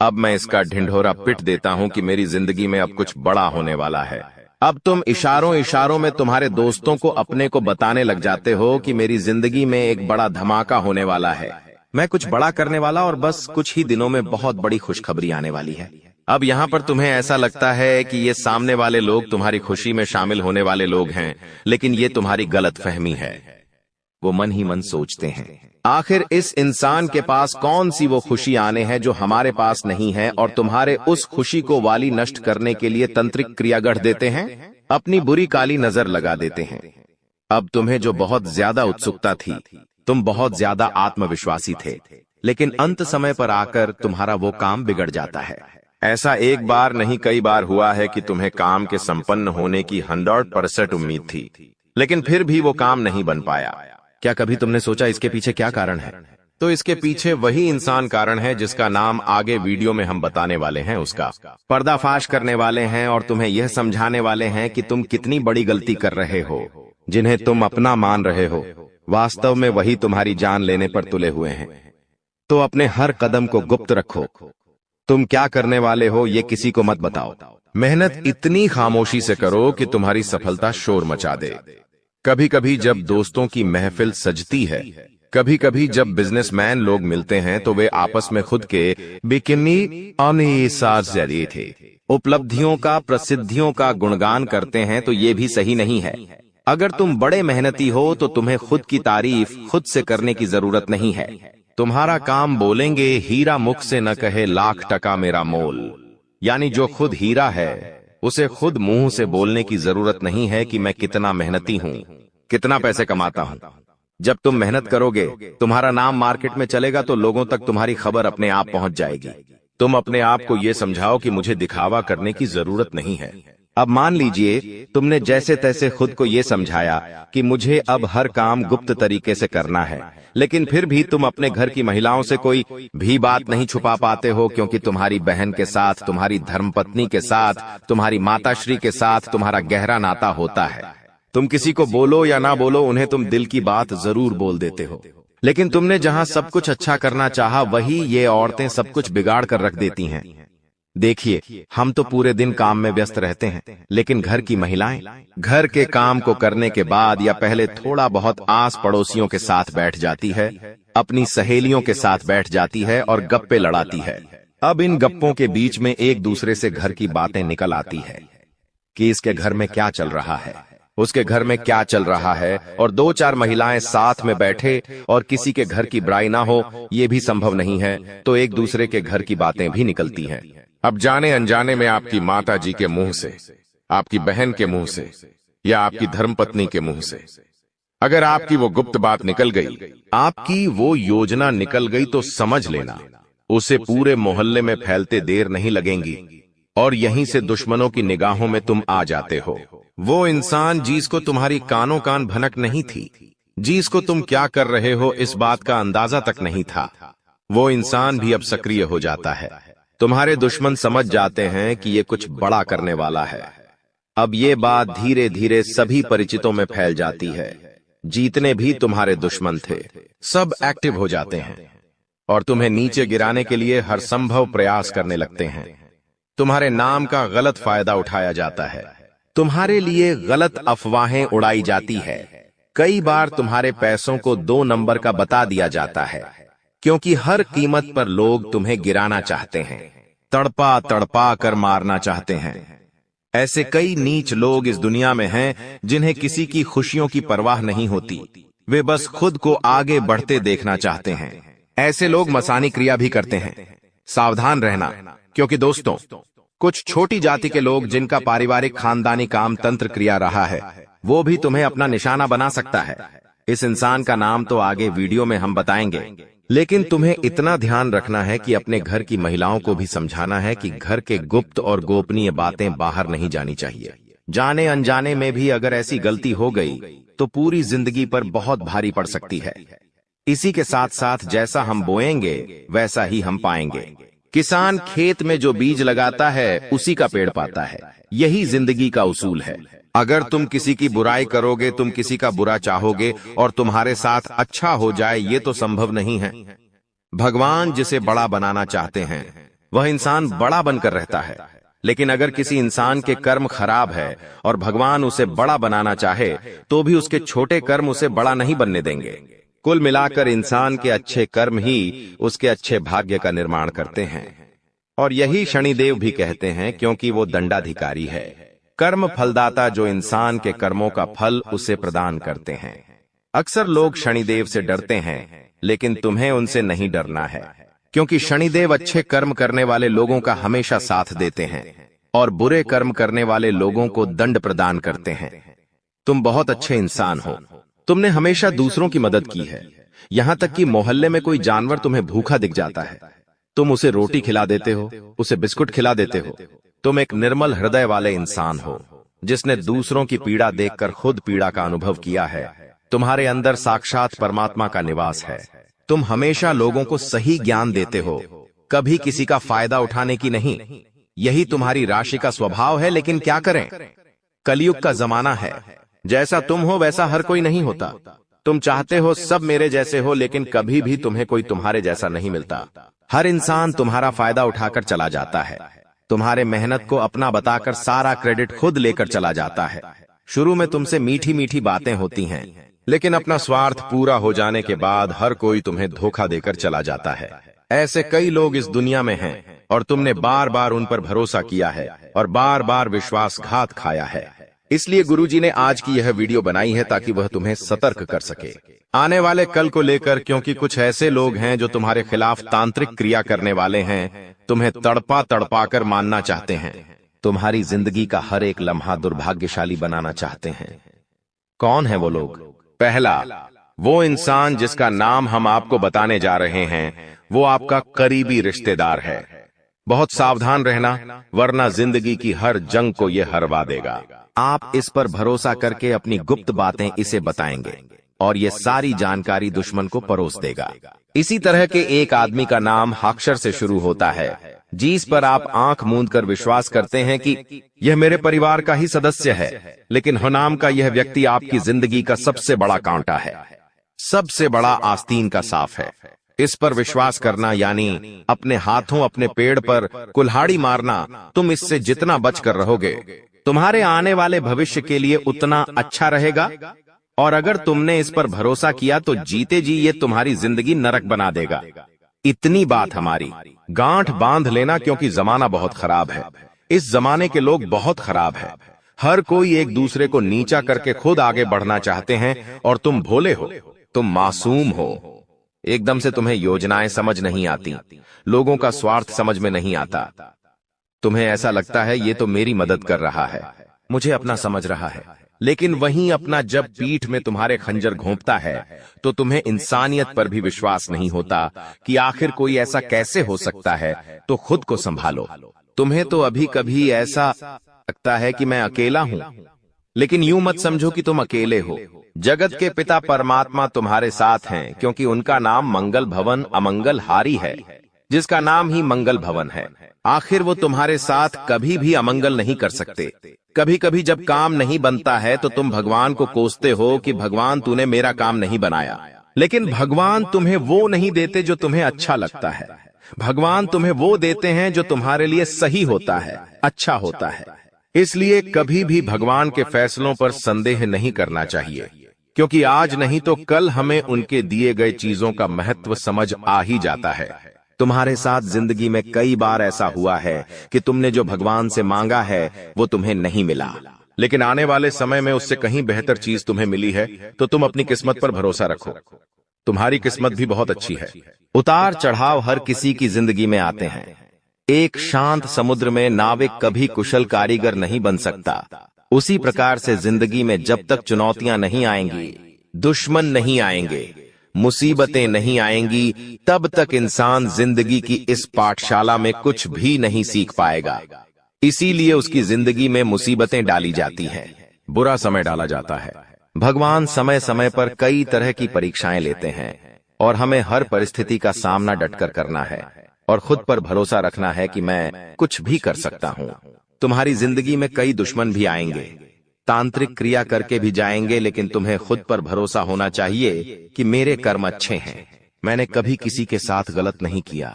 अब मैं इसका ढिंढोरा पिट देता हूं कि मेरी जिंदगी में अब कुछ बड़ा होने वाला है। अब तुम इशारों में तुम्हारे दोस्तों को अपने को बताने लग जाते हो कि मेरी जिंदगी में एक बड़ा धमाका होने वाला है, मैं कुछ बड़ा करने वाला और बस कुछ ही दिनों में बहुत बड़ी खुशखबरी आने वाली है। अब यहाँ पर तुम्हें ऐसा लगता है कि ये सामने वाले लोग तुम्हारी खुशी में शामिल होने वाले लोग हैं, लेकिन ये तुम्हारी गलतफहमी है। वो मन ही मन सोचते हैं, आखिर इस इंसान के पास कौन सी वो खुशी आने हैं जो हमारे पास नहीं है, और तुम्हारे उस खुशी को वाली नष्ट करने के लिए तंत्रिक क्रिया गढ़ देते हैं, अपनी बुरी काली नजर लगा देते हैं। अब तुम्हें जो बहुत ज्यादा उत्सुकता थी, तुम बहुत ज्यादा आत्मविश्वासी थे, लेकिन अंत समय पर आकर तुम्हारा वो काम बिगड़ जाता है। ऐसा एक बार नहीं कई बार हुआ है कि तुम्हें काम के संपन्न होने की 100% उम्मीद थी, लेकिन फिर भी वो काम नहीं बन पाया। क्या कभी तुमने सोचा इसके पीछे क्या कारण है? तो इसके पीछे वही इंसान कारण है जिसका नाम आगे वीडियो में हम बताने वाले हैं। उसका पर्दाफाश करने वाले हैं और तुम्हें यह समझाने वाले हैं कि तुम कितनी बड़ी गलती कर रहे हो। जिन्हें तुम अपना मान रहे हो, वास्तव में वही तुम्हारी जान लेने पर तुले हुए हैं। तो अपने हर कदम को गुप्त रखो। तुम क्या करने वाले हो ये किसी को मत बताओ। मेहनत इतनी खामोशी से करो कि तुम्हारी सफलता शोर मचा दे। कभी कभी जब दोस्तों की महफिल सजती है, कभी कभी जब बिजनेसमैन लोग मिलते हैं, तो वे आपस में खुद के बिकिनी जरिए थे उपलब्धियों का, प्रसिद्धियों का गुणगान करते हैं, तो ये भी सही नहीं है। अगर तुम बड़े मेहनती हो तो तुम्हें खुद की तारीफ खुद से करने की जरूरत नहीं है। तुम्हारा काम बोलेंगे, हीरा मुख से न कहे लाख टका मेरा मोल। यानी जो खुद हीरा है उसे खुद मुंह से बोलने की जरूरत नहीं है कि मैं कितना मेहनती हूं, कितना पैसे कमाता हूं। जब तुम मेहनत करोगे, तुम्हारा नाम मार्केट में चलेगा, तो लोगों तक तुम्हारी खबर अपने आप पहुंच जाएगी। तुम अपने आप को यह समझाओ कि मुझे दिखावा करने की जरूरत नहीं है। अब मान लीजिए तुमने जैसे तैसे खुद को यह समझाया कि मुझे अब हर काम गुप्त तरीके से करना है, लेकिन फिर भी तुम अपने घर की महिलाओं से कोई भी बात नहीं छुपा पाते हो, क्योंकि तुम्हारी बहन के साथ, तुम्हारी धर्मपत्नी के साथ, तुम्हारी माताश्री के साथ तुम्हारा गहरा नाता होता है। तुम किसी को बोलो या ना बोलो, उन्हें तुम दिल की बात जरूर बोल देते हो। लेकिन तुमने जहां सब कुछ अच्छा करना चाहा, वही ये औरतें सब कुछ बिगाड़ कर रख देती हैं। देखिए, हम तो पूरे दिन काम में व्यस्त रहते हैं, लेकिन घर की महिलाएं घर के काम को करने के बाद या पहले थोड़ा बहुत आस पड़ोसियों के साथ बैठ जाती है, अपनी सहेलियों के साथ बैठ जाती है और गप्पे लड़ाती है। अब इन गप्पों के बीच में एक दूसरे से घर की बातें निकल आती है कि इसके घर में क्या चल रहा है, उसके घर में क्या चल रहा है, और 2-4 महिलाएं साथ में बैठे और किसी के घर की बुराई ना हो, ये भी संभव नहीं है, तो एक दूसरे के घर की बातें भी निकलती हैं। अब जाने अनजाने में आपकी माता जी के मुंह से, आपकी बहन के मुंह से या आपकी धर्मपत्नी के मुंह से अगर आपकी वो गुप्त बात निकल गई, आपकी वो योजना निकल गई, तो समझ लेना उसे पूरे मोहल्ले में फैलते देर नहीं लगेंगी और यहीं से दुश्मनों की निगाहों में तुम आ जाते हो। वो इंसान जिसको तुम्हारी कानों कान भनक नहीं थी, जिसको तुम क्या कर रहे हो इस बात का अंदाजा तक नहीं था, वो इंसान भी अब सक्रिय हो जाता है। तुम्हारे दुश्मन समझ जाते हैं कि ये कुछ बड़ा करने वाला है। अब ये बात धीरे धीरे सभी परिचितों में फैल जाती है। जीतने भी तुम्हारे दुश्मन थे, सब एक्टिव हो जाते हैं और तुम्हें नीचे गिराने के लिए हर संभव प्रयास करने लगते हैं। तुम्हारे नाम का गलत फायदा उठाया जाता है, तुम्हारे लिए गलत अफवाहें उड़ाई जाती है। कई बार तुम्हारे पैसों को 2 नंबर का बता दिया जाता है, क्योंकि हर कीमत पर लोग तुम्हें गिराना चाहते हैं, तड़पा तड़पा कर मारना चाहते हैं। ऐसे कई नीच लोग इस दुनिया में हैं जिन्हें किसी की खुशियों की परवाह नहीं होती, वे बस खुद को आगे बढ़ते देखना चाहते हैं। ऐसे लोग मसानी क्रिया भी करते हैं। सावधान रहना, क्योंकि दोस्तों, कुछ छोटी जाति के लोग जिनका पारिवारिक खानदानी काम तंत्र क्रिया रहा है, वो भी तुम्हें अपना निशाना बना सकता है। इस इंसान का नाम तो आगे वीडियो में हम बताएंगे, लेकिन तुम्हें इतना ध्यान रखना है कि अपने घर की महिलाओं को भी समझाना है कि घर के गुप्त और गोपनीय बातें बाहर नहीं जानी चाहिए। जाने अनजाने में भी अगर ऐसी गलती हो गई तो पूरी जिंदगी पर बहुत भारी पड़ सकती है। इसी के साथ साथ जैसा हम बोएंगे वैसा ही हम पाएंगे। किसान खेत में जो बीज लगाता है उसी का पेड़ पाता है। यही जिंदगी का उसूल है। अगर तुम किसी की बुराई करोगे, तुम किसी का बुरा चाहोगे और तुम्हारे साथ अच्छा हो जाए, ये तो संभव नहीं है। भगवान जिसे बड़ा बनाना चाहते हैं वह इंसान बड़ा बनकर रहता है। लेकिन अगर किसी इंसान के कर्म खराब है और भगवान उसे बड़ा बनाना चाहे तो भी उसके छोटे कर्म उसे बड़ा नहीं बनने देंगे। कुल मिलाकर इंसान के अच्छे कर्म ही उसके अच्छे भाग्य का निर्माण करते हैं। और यही शनिदेव भी कहते हैं, क्योंकि वो दंडाधिकारी है, कर्म फलदाता, जो इंसान के कर्मों का फल उसे प्रदान करते हैं। अक्सर लोग शनिदेव से डरते हैं, लेकिन तुम्हें उनसे नहीं डरना है, क्योंकि शनिदेव अच्छे कर्म करने वाले लोगों का हमेशा साथ देते हैं और बुरे कर्म करने वाले लोगों को दंड प्रदान करते हैं। तुम बहुत अच्छे इंसान हो। तुमने हमेशा दूसरों की मदद की है। यहां तक कि मोहल्ले में कोई जानवर तुम्हें भूखा दिख जाता है, तुम उसे रोटी खिला देते हो, उसे बिस्कुट खिला देते हो। तुम एक निर्मल हृदय वाले इंसान हो, जिसने दूसरों की पीड़ा देखकर खुद पीड़ा का अनुभव किया है। तुम्हारे अंदर साक्षात परमात्मा का निवास है। तुम हमेशा लोगों को सही ज्ञान देते हो, कभी किसी का फायदा उठाने की नहीं। यही तुम्हारी राशि का स्वभाव है। लेकिन क्या करें, कलयुग का जमाना है। जैसा तुम हो वैसा हर कोई नहीं होता। तुम चाहते हो सब मेरे जैसे हो, लेकिन कभी भी तुम्हें कोई तुम्हारे जैसा नहीं मिलता। हर इंसान तुम्हारा फायदा उठाकर चला जाता है। तुम्हारे मेहनत को अपना बताकर सारा क्रेडिट खुद लेकर चला जाता है। शुरू में तुमसे मीठी मीठी बातें होती हैं, लेकिन अपना स्वार्थ पूरा हो जाने के बाद हर कोई तुम्हें धोखा देकर चला जाता है। ऐसे कई लोग इस दुनिया में हैं और तुमने बार बार उन पर भरोसा किया है और बार बार विश्वासघात खाया है। इसलिए गुरुजी ने आज की यह वीडियो बनाई है ताकि वह तुम्हें सतर्क कर सके आने वाले कल को लेकर, क्योंकि कुछ ऐसे लोग हैं जो तुम्हारे खिलाफ तांत्रिक क्रिया करने वाले हैं, तुम्हें तड़पा तड़पा कर मानना चाहते हैं, तुम्हारी जिंदगी का हर एक लम्हा दुर्भाग्यशाली बनाना चाहते हैं। कौन है वो लोग? पहला, वो इंसान जिसका नाम हम आपको बताने जा रहे हैं, वो आपका करीबी रिश्तेदार है। बहुत सावधान रहना, वरना जिंदगी की हर जंग को ये हरवा देगा। आप इस पर भरोसा करके अपनी गुप्त बातें इसे बताएंगे और ये सारी जानकारी दुश्मन को परोस देगा। इसी तरह के एक आदमी का नाम अक्षर से शुरू होता है, जिस पर आप आंख मूंद कर विश्वास करते हैं कि यह मेरे परिवार का ही सदस्य है, लेकिन नाम का यह व्यक्ति आपकी जिंदगी का सबसे बड़ा कांटा है, सबसे बड़ा आस्तीन का साफ है। इस पर विश्वास करना यानी अपने हाथों अपने पेड़ पर कुल्हाड़ी मारना। तुम इससे जितना बचकर रहोगे, तुम्हारे आने वाले भविष्य के लिए उतना अच्छा रहेगा। और अगर तुमने इस पर भरोसा किया तो जीते जी ये तुम्हारी जिंदगी नरक बना देगा। इतनी बात हमारी, गांठ बांध लेना, क्योंकि जमाना बहुत खराब है। इस जमाने के लोग बहुत खराब है। हर कोई एक दूसरे को नीचा करके खुद आगे बढ़ना चाहते हैं और तुम भोले हो, तुम मासूम हो। एकदम से तुम्हें योजनाएं समझ नहीं आती, लोगों का स्वार्थ समझ में नहीं आता। तुम्हें ऐसा लगता है ये तो मेरी मदद कर रहा है, मुझे अपना समझ रहा है। लेकिन वहीं अपना जब पीठ में तुम्हारे खंजर घोंपता है तो तुम्हें इंसानियत पर भी विश्वास नहीं होता कि आखिर कोई ऐसा कैसे हो सकता है। तो खुद को संभालो। तुम्हें तो अभी कभी ऐसा लगता है कि मैं अकेला हूं, लेकिन यूं मत समझो कि तुम अकेले हो। जगत के पिता परमात्मा तुम्हारे साथ हैं, क्योंकि उनका नाम मंगल भवन अमंगल हारी है, जिसका नाम ही मंगल भवन है। आखिर वो तुम्हारे साथ कभी भी अमंगल नहीं कर सकते। कभी कभी जब काम नहीं बनता है तो तुम भगवान को कोसते हो कि भगवान तूने मेरा काम नहीं बनाया, लेकिन भगवान तुम्हें वो नहीं देते जो तुम्हें अच्छा लगता है। भगवान तुम्हें वो देते हैं जो तुम्हारे लिए सही होता है, अच्छा होता है। इसलिए कभी भी भगवान के फैसलों पर संदेह नहीं करना चाहिए, क्योंकि आज नहीं तो कल हमें उनके दिए गए चीजों का महत्व समझ आ ही जाता है। तुम्हारे साथ जिंदगी में कई बार ऐसा हुआ है कि तुमने जो भगवान से मांगा है वो तुम्हें नहीं मिला, लेकिन आने वाले समय में उससे कहीं बेहतर चीज तुम्हें मिली है। तो तुम अपनी किस्मत पर भरोसा रखो, तुम्हारी किस्मत भी बहुत अच्छी है। उतार चढ़ाव हर किसी की जिंदगी में आते हैं। एक शांत समुद्र में नाविक कभी कुशल कारीगर नहीं बन सकता। उसी प्रकार से जिंदगी में जब तक चुनौतियां नहीं आएंगी, दुश्मन नहीं आएंगे, मुसीबतें नहीं आएंगी, तब तक इंसान जिंदगी की इस पाठशाला में कुछ भी नहीं सीख पाएगा। इसीलिए उसकी जिंदगी में मुसीबतें डाली जाती हैं, बुरा समय डाला जाता है। भगवान समय समय पर कई तरह की परीक्षाएं लेते हैं और हमें हर परिस्थिति का सामना डटकर करना है। और खुद पर भरोसा रखना है कि मैं कुछ भी कर सकता हूँ। तुम्हारी जिंदगी में कई दुश्मन भी आएंगे, तांत्रिक क्रिया करके भी जाएंगे, लेकिन तुम्हें खुद पर भरोसा होना चाहिए कि मेरे कर्म अच्छे हैं। मैंने कभी किसी के साथ गलत नहीं किया,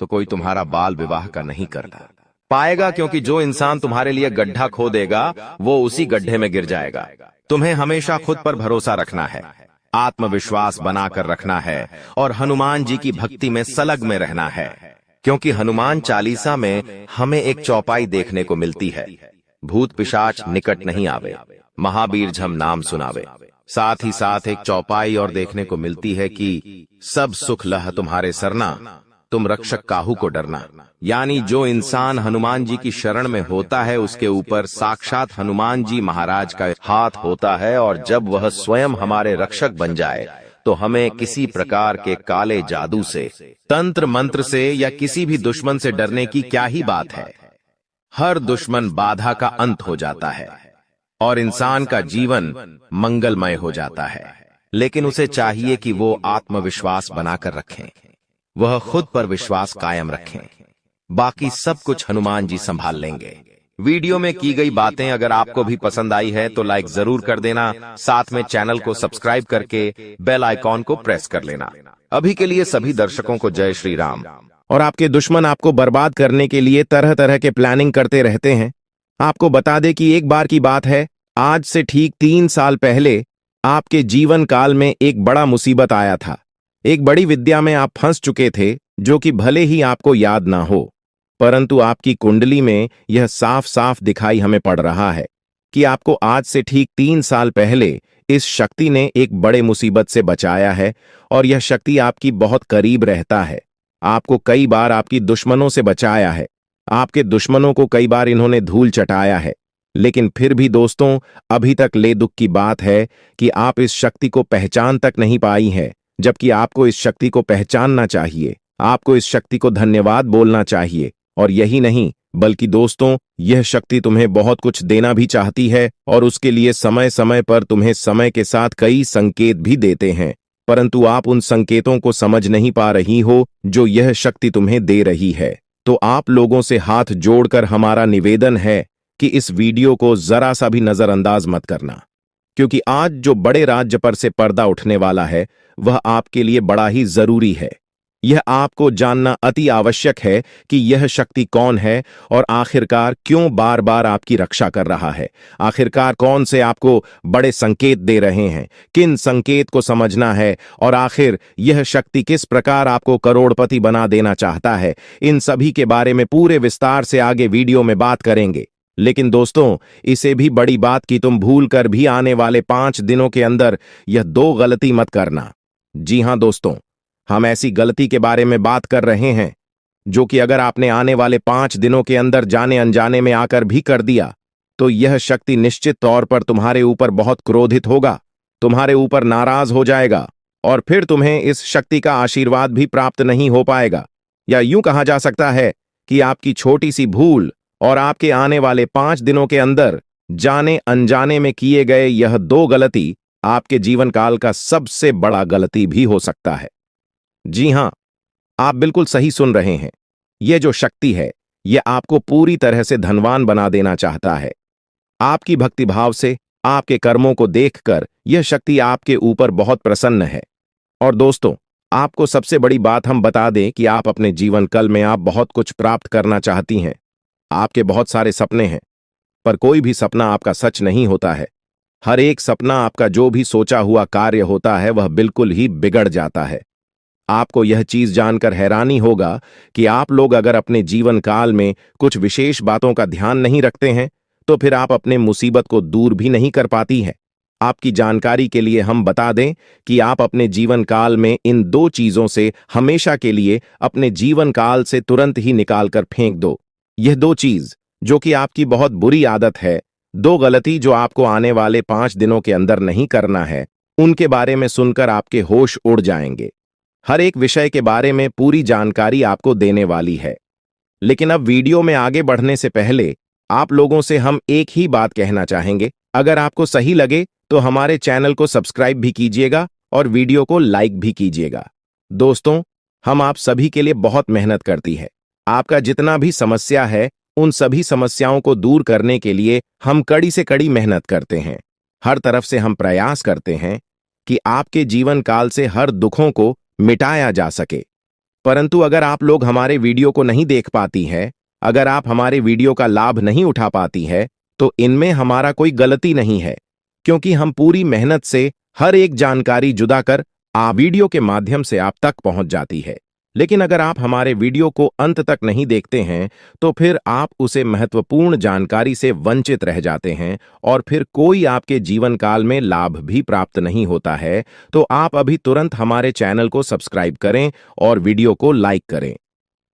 तो कोई तुम्हारा बाल विवाह का नहीं करता पाएगा, क्योंकि जो इंसान तुम्हारे लिए गड्ढा खोदेगा वो उसी गड्ढे में गिर जाएगा। तुम्हें हमेशा खुद पर भरोसा रखना है, आत्मविश्वास बनाकर रखना है और हनुमान जी की भक्ति में सलग में रहना है, क्योंकि हनुमान चालीसा में हमें एक चौपाई देखने को मिलती है, भूत पिशाच निकट नहीं आवे, महावीर झम नाम सुनावे। साथ ही साथ एक चौपाई और देखने को मिलती है कि सब सुख लह तुम्हारे सरना, तुम रक्षक काहू को डरना। यानी जो इंसान हनुमान जी की शरण में होता है उसके ऊपर साक्षात हनुमान जी महाराज का हाथ होता है, और जब वह स्वयं हमारे रक्षक बन जाए तो हमें किसी प्रकार के काले जादू से, तंत्र मंत्र से या किसी भी दुश्मन से डरने की क्या ही बात है। हर दुश्मन बाधा का अंत हो जाता है और इंसान का जीवन मंगलमय हो जाता है। लेकिन उसे चाहिए कि वो आत्मविश्वास बनाकर रखें, वह खुद पर विश्वास कायम रखें, बाकी सब कुछ हनुमान जी संभाल लेंगे। वीडियो में की गई बातें अगर आपको भी पसंद आई है तो लाइक जरूर कर देना, साथ में चैनल को सब्सक्राइब करके बेल आइकॉन को प्रेस कर लेना। अभी के लिए सभी दर्शकों को जय श्री राम। और आपके दुश्मन आपको बर्बाद करने के लिए तरह तरह के प्लानिंग करते रहते हैं। आपको बता दें कि एक बार की बात है, आज से ठीक 3 साल पहले आपके जीवन काल में एक बड़ा मुसीबत आया था। एक बड़ी विद्या में आप फंस चुके थे, जो कि भले ही आपको याद ना हो, परंतु आपकी कुंडली में यह साफ साफ दिखाई हमें पड़ रहा है कि आपको आज से ठीक 3 साल पहले इस शक्ति ने एक बड़े मुसीबत से बचाया है, और यह शक्ति आपकी बहुत करीब रहता है। आपको कई बार आपकी दुश्मनों से बचाया है, आपके दुश्मनों को कई बार इन्होंने धूल चटाया है, लेकिन फिर भी दोस्तों अभी तक ले दुख की बात है कि आप इस शक्ति को पहचान तक नहीं पाई है, जबकि आपको इस शक्ति को पहचानना चाहिए। आपको इस शक्ति को धन्यवाद बोलना चाहिए, और यही नहीं बल्कि दोस्तों यह शक्ति तुम्हें बहुत कुछ देना भी चाहती है, और उसके लिए समय समय पर तुम्हें समय के साथ कई संकेत भी देते हैं, परंतु आप उन संकेतों को समझ नहीं पा रही हो जो यह शक्ति तुम्हें दे रही है। तो आप लोगों से हाथ जोड़कर हमारा निवेदन है कि इस वीडियो को जरा सा भी नजरअंदाज मत करना, क्योंकि आज जो बड़े राज्य पर से पर्दा उठने वाला है वह आपके लिए बड़ा ही जरूरी है। यह आपको जानना अति आवश्यक है कि यह शक्ति कौन है और आखिरकार क्यों बार बार आपकी रक्षा कर रहा है। आखिरकार कौन से आपको बड़े संकेत दे रहे हैं, किन संकेत को समझना है, और आखिर यह शक्ति किस प्रकार आपको करोड़पति बना देना चाहता है। इन सभी के बारे में पूरे विस्तार से आगे वीडियो में बात करेंगे। लेकिन दोस्तों इसे भी बड़ी बात कि तुम भूल कर भी आने वाले 5 दिनों के अंदर यह 2 गलती मत करना। जी हां दोस्तों, हम ऐसी गलती के बारे में बात कर रहे हैं जो कि अगर आपने आने वाले 5 दिनों के अंदर जाने अनजाने में आकर भी कर दिया तो यह शक्ति निश्चित तौर पर तुम्हारे ऊपर बहुत क्रोधित होगा, तुम्हारे ऊपर नाराज हो जाएगा, और फिर तुम्हें इस शक्ति का आशीर्वाद भी प्राप्त नहीं हो पाएगा। या यूं कहा जा सकता है कि आपकी छोटी सी भूल और आपके आने वाले 5 दिनों के अंदर जाने अनजाने में किए गए यह 2 गलती आपके जीवन काल का सबसे बड़ा गलती भी हो सकता है। जी हां, आप बिल्कुल सही सुन रहे हैं। यह जो शक्ति है यह आपको पूरी तरह से धनवान बना देना चाहता है। आपकी भक्तिभाव से, आपके कर्मों को देखकर यह शक्ति आपके ऊपर बहुत प्रसन्न है। और दोस्तों आपको सबसे बड़ी बात हम बता दें कि आप अपने जीवन काल में आप बहुत कुछ प्राप्त करना चाहती हैं। आपके बहुत सारे सपने हैं, पर कोई भी सपना आपका सच नहीं होता है। हर एक सपना आपका जो भी सोचा हुआ कार्य होता है वह बिल्कुल ही बिगड़ जाता है। आपको यह चीज जानकर हैरानी होगा कि आप लोग अगर अपने जीवन काल में कुछ विशेष बातों का ध्यान नहीं रखते हैं तो फिर आप अपने मुसीबत को दूर भी नहीं कर पाती हैं। आपकी जानकारी के लिए हम बता दें कि आप अपने जीवन काल में इन 2 चीजों से हमेशा के लिए अपने जीवन काल से तुरंत ही निकालकर फेंक दो। यह 2 चीज जो कि आपकी बहुत बुरी आदत है, 2 गलती जो आपको आने वाले 5 दिनों के अंदर नहीं करना है, उनके बारे में सुनकर आपके होश उड़ जाएंगे। हर एक विषय के बारे में पूरी जानकारी आपको देने वाली है। लेकिन अब वीडियो में आगे बढ़ने से पहले आप लोगों से हम एक ही बात कहना चाहेंगे, अगर आपको सही लगे तो हमारे चैनल को सब्सक्राइब भी कीजिएगा और वीडियो को लाइक भी कीजिएगा। दोस्तों हम आप सभी के लिए बहुत मेहनत करती है। आपका जितना भी समस्या है, उन सभी समस्याओं को दूर करने के लिए हम कड़ी से कड़ी मेहनत करते हैं। हर तरफ से हम प्रयास करते हैं कि आपके जीवन काल से हर दुखों को मिटाया जा सके। परंतु अगर आप लोग हमारे वीडियो को नहीं देख पाती है, अगर आप हमारे वीडियो का लाभ नहीं उठा पाती है, तो इनमें हमारा कोई गलती नहीं है, क्योंकि हम पूरी मेहनत से हर एक जानकारी जुदा कर वीडियो के माध्यम से आप तक पहुंच जाती है। लेकिन अगर आप हमारे वीडियो को अंत तक नहीं देखते हैं, तो फिर आप उसे महत्वपूर्ण जानकारी से वंचित रह जाते हैं और फिर कोई आपके जीवन काल में लाभ भी प्राप्त नहीं होता है। तो आप अभी तुरंत हमारे चैनल को सब्सक्राइब करें और वीडियो को लाइक करें,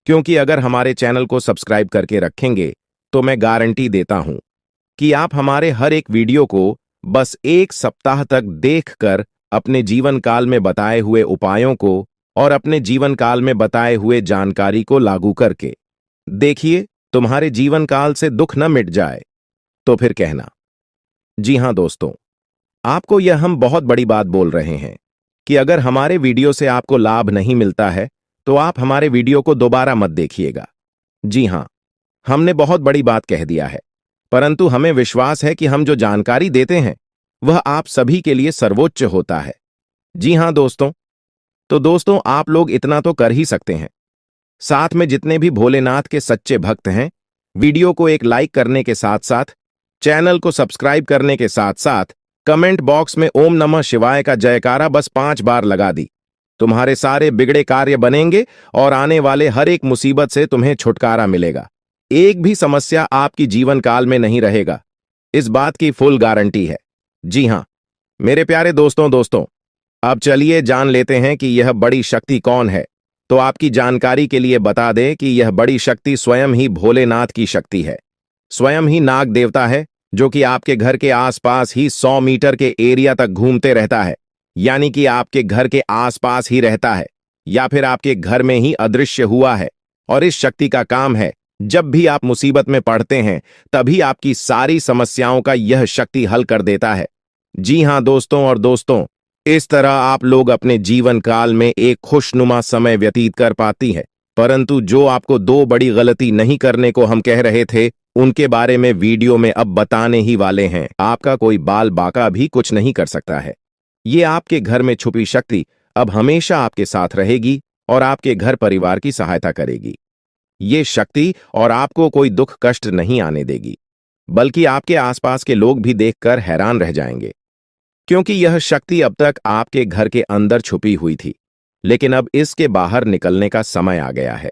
क्योंकि अगर हमारे चैनल को सब्सक्राइब करके रखेंगे तो मैं गारंटी देता हूं कि आप हमारे हर एक वीडियो को बस 1 सप्ताह तक देखकर अपने जीवन काल में बताए हुए उपायों को और अपने जीवन काल में बताए हुए जानकारी को लागू करके देखिए, तुम्हारे जीवन काल से दुख न मिट जाए तो फिर कहना। जी हां दोस्तों, आपको यह हम बहुत बड़ी बात बोल रहे हैं कि अगर हमारे वीडियो से आपको लाभ नहीं मिलता है तो आप हमारे वीडियो को दोबारा मत देखिएगा। जी हां, हमने बहुत बड़ी बात कह दिया है, परंतु हमें विश्वास है कि हम जो जानकारी देते हैं वह आप सभी के लिए सर्वोच्च होता है। जी हां दोस्तों, तो दोस्तों आप लोग इतना तो कर ही सकते हैं। साथ में जितने भी भोलेनाथ के सच्चे भक्त हैं, वीडियो को एक लाइक करने के साथ साथ चैनल को सब्सक्राइब करने के साथ साथ कमेंट बॉक्स में ओम नमः शिवाय का जयकारा बस 5 बार लगा दी। तुम्हारे सारे बिगड़े कार्य बनेंगे और आने वाले हर एक मुसीबत से तुम्हें छुटकारा मिलेगा। एक भी समस्या आपकी जीवन काल में नहीं रहेगा, इस बात की फुल गारंटी है। जी हां मेरे प्यारे दोस्तों, अब चलिए जान लेते हैं कि यह बड़ी शक्ति कौन है। तो आपकी जानकारी के लिए बता दें कि यह बड़ी शक्ति स्वयं ही भोलेनाथ की शक्ति है। स्वयं ही नाग देवता है, जो कि आपके घर के आसपास ही 100 मीटर के एरिया तक घूमते रहता है, यानी कि आपके घर के आसपास ही रहता है या फिर आपके घर में ही अदृश्य हुआ है। और इस शक्ति का काम है, जब भी आप मुसीबत में पड़ते हैं तभी आपकी सारी समस्याओं का यह शक्ति हल कर देता है। जी हां दोस्तों, इस तरह आप लोग अपने जीवन काल में एक खुशनुमा समय व्यतीत कर पाती है। परंतु जो आपको 2 बड़ी गलती नहीं करने को हम कह रहे थे, उनके बारे में वीडियो में अब बताने ही वाले हैं। आपका कोई बाल बाका भी कुछ नहीं कर सकता है। ये आपके घर में छुपी शक्ति अब हमेशा आपके साथ रहेगी और आपके घर परिवार की सहायता करेगी। ये शक्ति और आपको कोई दुख कष्ट नहीं आने देगी, बल्कि आपके आसपास के लोग भी देखकर हैरान रह जाएंगे, क्योंकि यह शक्ति अब तक आपके घर के अंदर छुपी हुई थी, लेकिन अब इसके बाहर निकलने का समय आ गया है।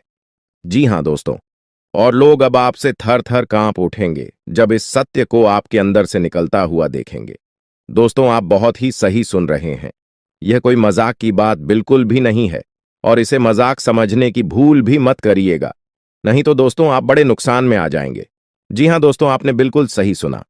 जी हां दोस्तों, और लोग अब आपसे थर थर कांप उठेंगे जब इस सत्य को आपके अंदर से निकलता हुआ देखेंगे। दोस्तों आप बहुत ही सही सुन रहे हैं, यह कोई मजाक की बात बिल्कुल भी नहीं है और इसे मजाक समझने की भूल भी मत करिएगा, नहीं तो दोस्तों आप बड़े नुकसान में आ जाएंगे। जी हां दोस्तों, आपने बिल्कुल सही सुना।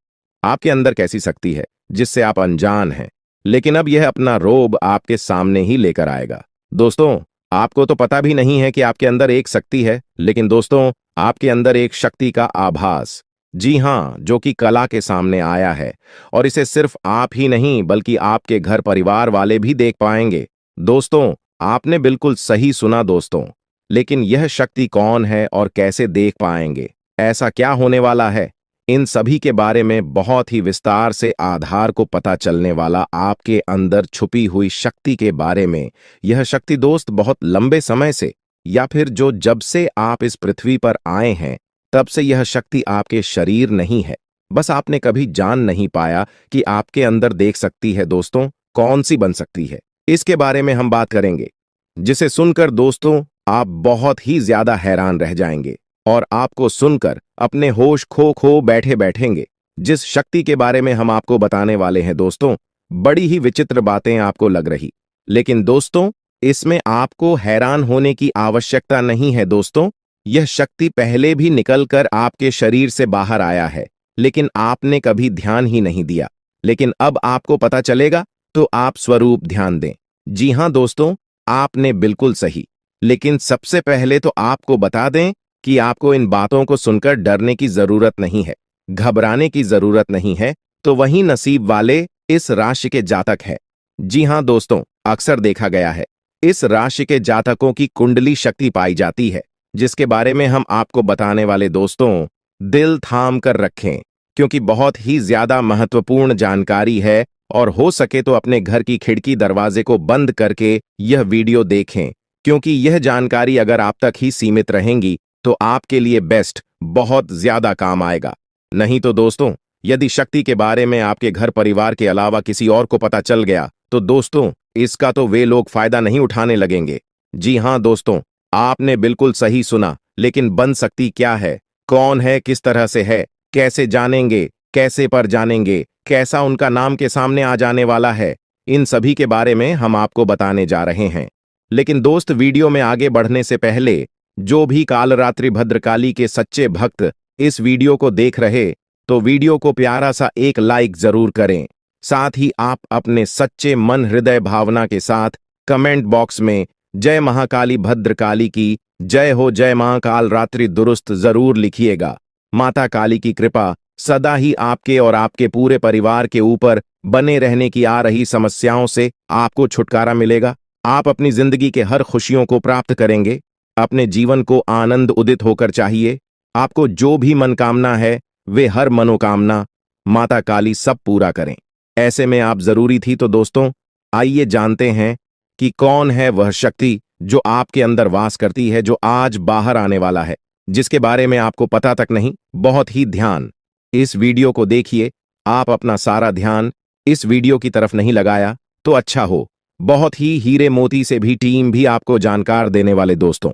आपके अंदर कैसी शक्ति है जिससे आप अनजान हैं, लेकिन अब यह अपना रोब आपके सामने ही लेकर आएगा। दोस्तों आपको तो पता भी नहीं है कि आपके अंदर एक शक्ति है, लेकिन दोस्तों आपके अंदर एक शक्ति का आभास, जी हां, जो कि कला के सामने आया है और इसे सिर्फ आप ही नहीं बल्कि आपके घर परिवार वाले भी देख पाएंगे। दोस्तों आपने बिल्कुल सही सुना दोस्तों, लेकिन यह शक्ति कौन है और कैसे देख पाएंगे, ऐसा क्या होने वाला है, इन सभी के बारे में बहुत ही विस्तार से आधार को पता चलने वाला आपके अंदर छुपी हुई शक्ति के बारे में। यह शक्ति दोस्त बहुत लंबे समय से या फिर जब से आप इस पृथ्वी पर आए हैं तब से यह शक्ति आपके शरीर नहीं है, बस आपने कभी जान नहीं पाया कि आपके अंदर देख सकती है। दोस्तों कौन सी बन सकती है, इसके बारे में हम बात करेंगे, जिसे सुनकर दोस्तों आप बहुत ही ज्यादा हैरान रह जाएंगे और आपको सुनकर अपने होश खो बैठे बैठेंगे। जिस शक्ति के बारे में हम आपको बताने वाले हैं दोस्तों, बड़ी ही विचित्र बातें आपको लग रही, लेकिन दोस्तों इसमें आपको हैरान होने की आवश्यकता नहीं है। दोस्तों यह शक्ति पहले भी निकलकर आपके शरीर से बाहर आया है, लेकिन आपने कभी ध्यान ही नहीं दिया, लेकिन अब आपको पता चलेगा, तो आप स्वरूप ध्यान दें। जी हां दोस्तों, आपने बिल्कुल सही, लेकिन सबसे पहले तो आपको बता दें कि आपको इन बातों को सुनकर डरने की जरूरत नहीं है, घबराने की जरूरत नहीं है, तो वही नसीब वाले इस राशि के जातक है। जी हां दोस्तों, अक्सर देखा गया है इस राशि के जातकों की कुंडली शक्ति पाई जाती है, जिसके बारे में हम आपको बताने वाले दोस्तों, दिल थाम कर रखें, क्योंकि बहुत ही ज्यादा महत्वपूर्ण जानकारी है और हो सके तो अपने घर की खिड़की दरवाजे को बंद करके यह वीडियो देखें, क्योंकि यह जानकारी अगर आप तक ही सीमित रहेंगी तो आपके लिए बेस्ट, बहुत ज्यादा काम आएगा। नहीं तो दोस्तों, यदि शक्ति के बारे में आपके घर परिवार के अलावा किसी और को पता चल गया तो दोस्तों, इसका तो वे लोग फायदा नहीं उठाने लगेंगे। जी हां दोस्तों, आपने बिल्कुल सही सुना। लेकिन बन सकती क्या है, कौन है, किस तरह से है, कैसे जानेंगे, कैसे पर जानेंगे, कैसा उनका नाम के सामने आ जाने वाला है, इन सभी के बारे में हम आपको बताने जा रहे हैं। लेकिन दोस्त, वीडियो में आगे बढ़ने से पहले जो भी कालरात्रि भद्रकाली के सच्चे भक्त इस वीडियो को देख रहे, तो वीडियो को प्यारा सा एक लाइक जरूर करें। साथ ही आप अपने सच्चे मन हृदय भावना के साथ कमेंट बॉक्स में जय महाकाली भद्रकाली की जय हो, जय महाकाल रात्रि दुरुस्त जरूर लिखिएगा। माता काली की कृपा सदा ही आपके और आपके पूरे परिवार के ऊपर बने रहने की आ रही समस्याओं से आपको छुटकारा मिलेगा। आप अपनी जिंदगी के हर खुशियों को प्राप्त करेंगे। अपने जीवन को आनंद उदित होकर चाहिए। आपको जो भी मनोकामना है, वे हर मनोकामना माता काली सब पूरा करें। ऐसे में आप जरूरी थी तो दोस्तों, आइए जानते हैं कि कौन है वह शक्ति जो आपके अंदर वास करती है, जो आज बाहर आने वाला है, जिसके बारे में आपको पता तक नहीं। बहुत ही ध्यान इस वीडियो को देखिए। आप अपना सारा ध्यान इस वीडियो की तरफ नहीं लगाया तो अच्छा हो। बहुत ही हीरे मोती से भी टीम भी आपको जानकार देने वाले दोस्तों,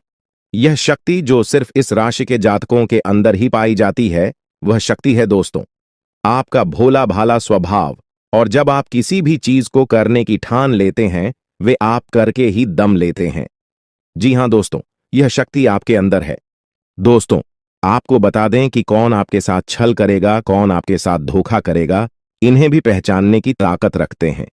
यह शक्ति जो सिर्फ इस राशि के जातकों के अंदर ही पाई जाती है, वह शक्ति है दोस्तों आपका भोला भाला स्वभाव। और जब आप किसी भी चीज को करने की ठान लेते हैं, वे आप करके ही दम लेते हैं। जी हां दोस्तों, यह शक्ति आपके अंदर है। दोस्तों, आपको बता दें कि कौन आपके साथ छल करेगा, कौन आपके साथ धोखा करेगा, इन्हें भी पहचानने की ताकत रखते हैं।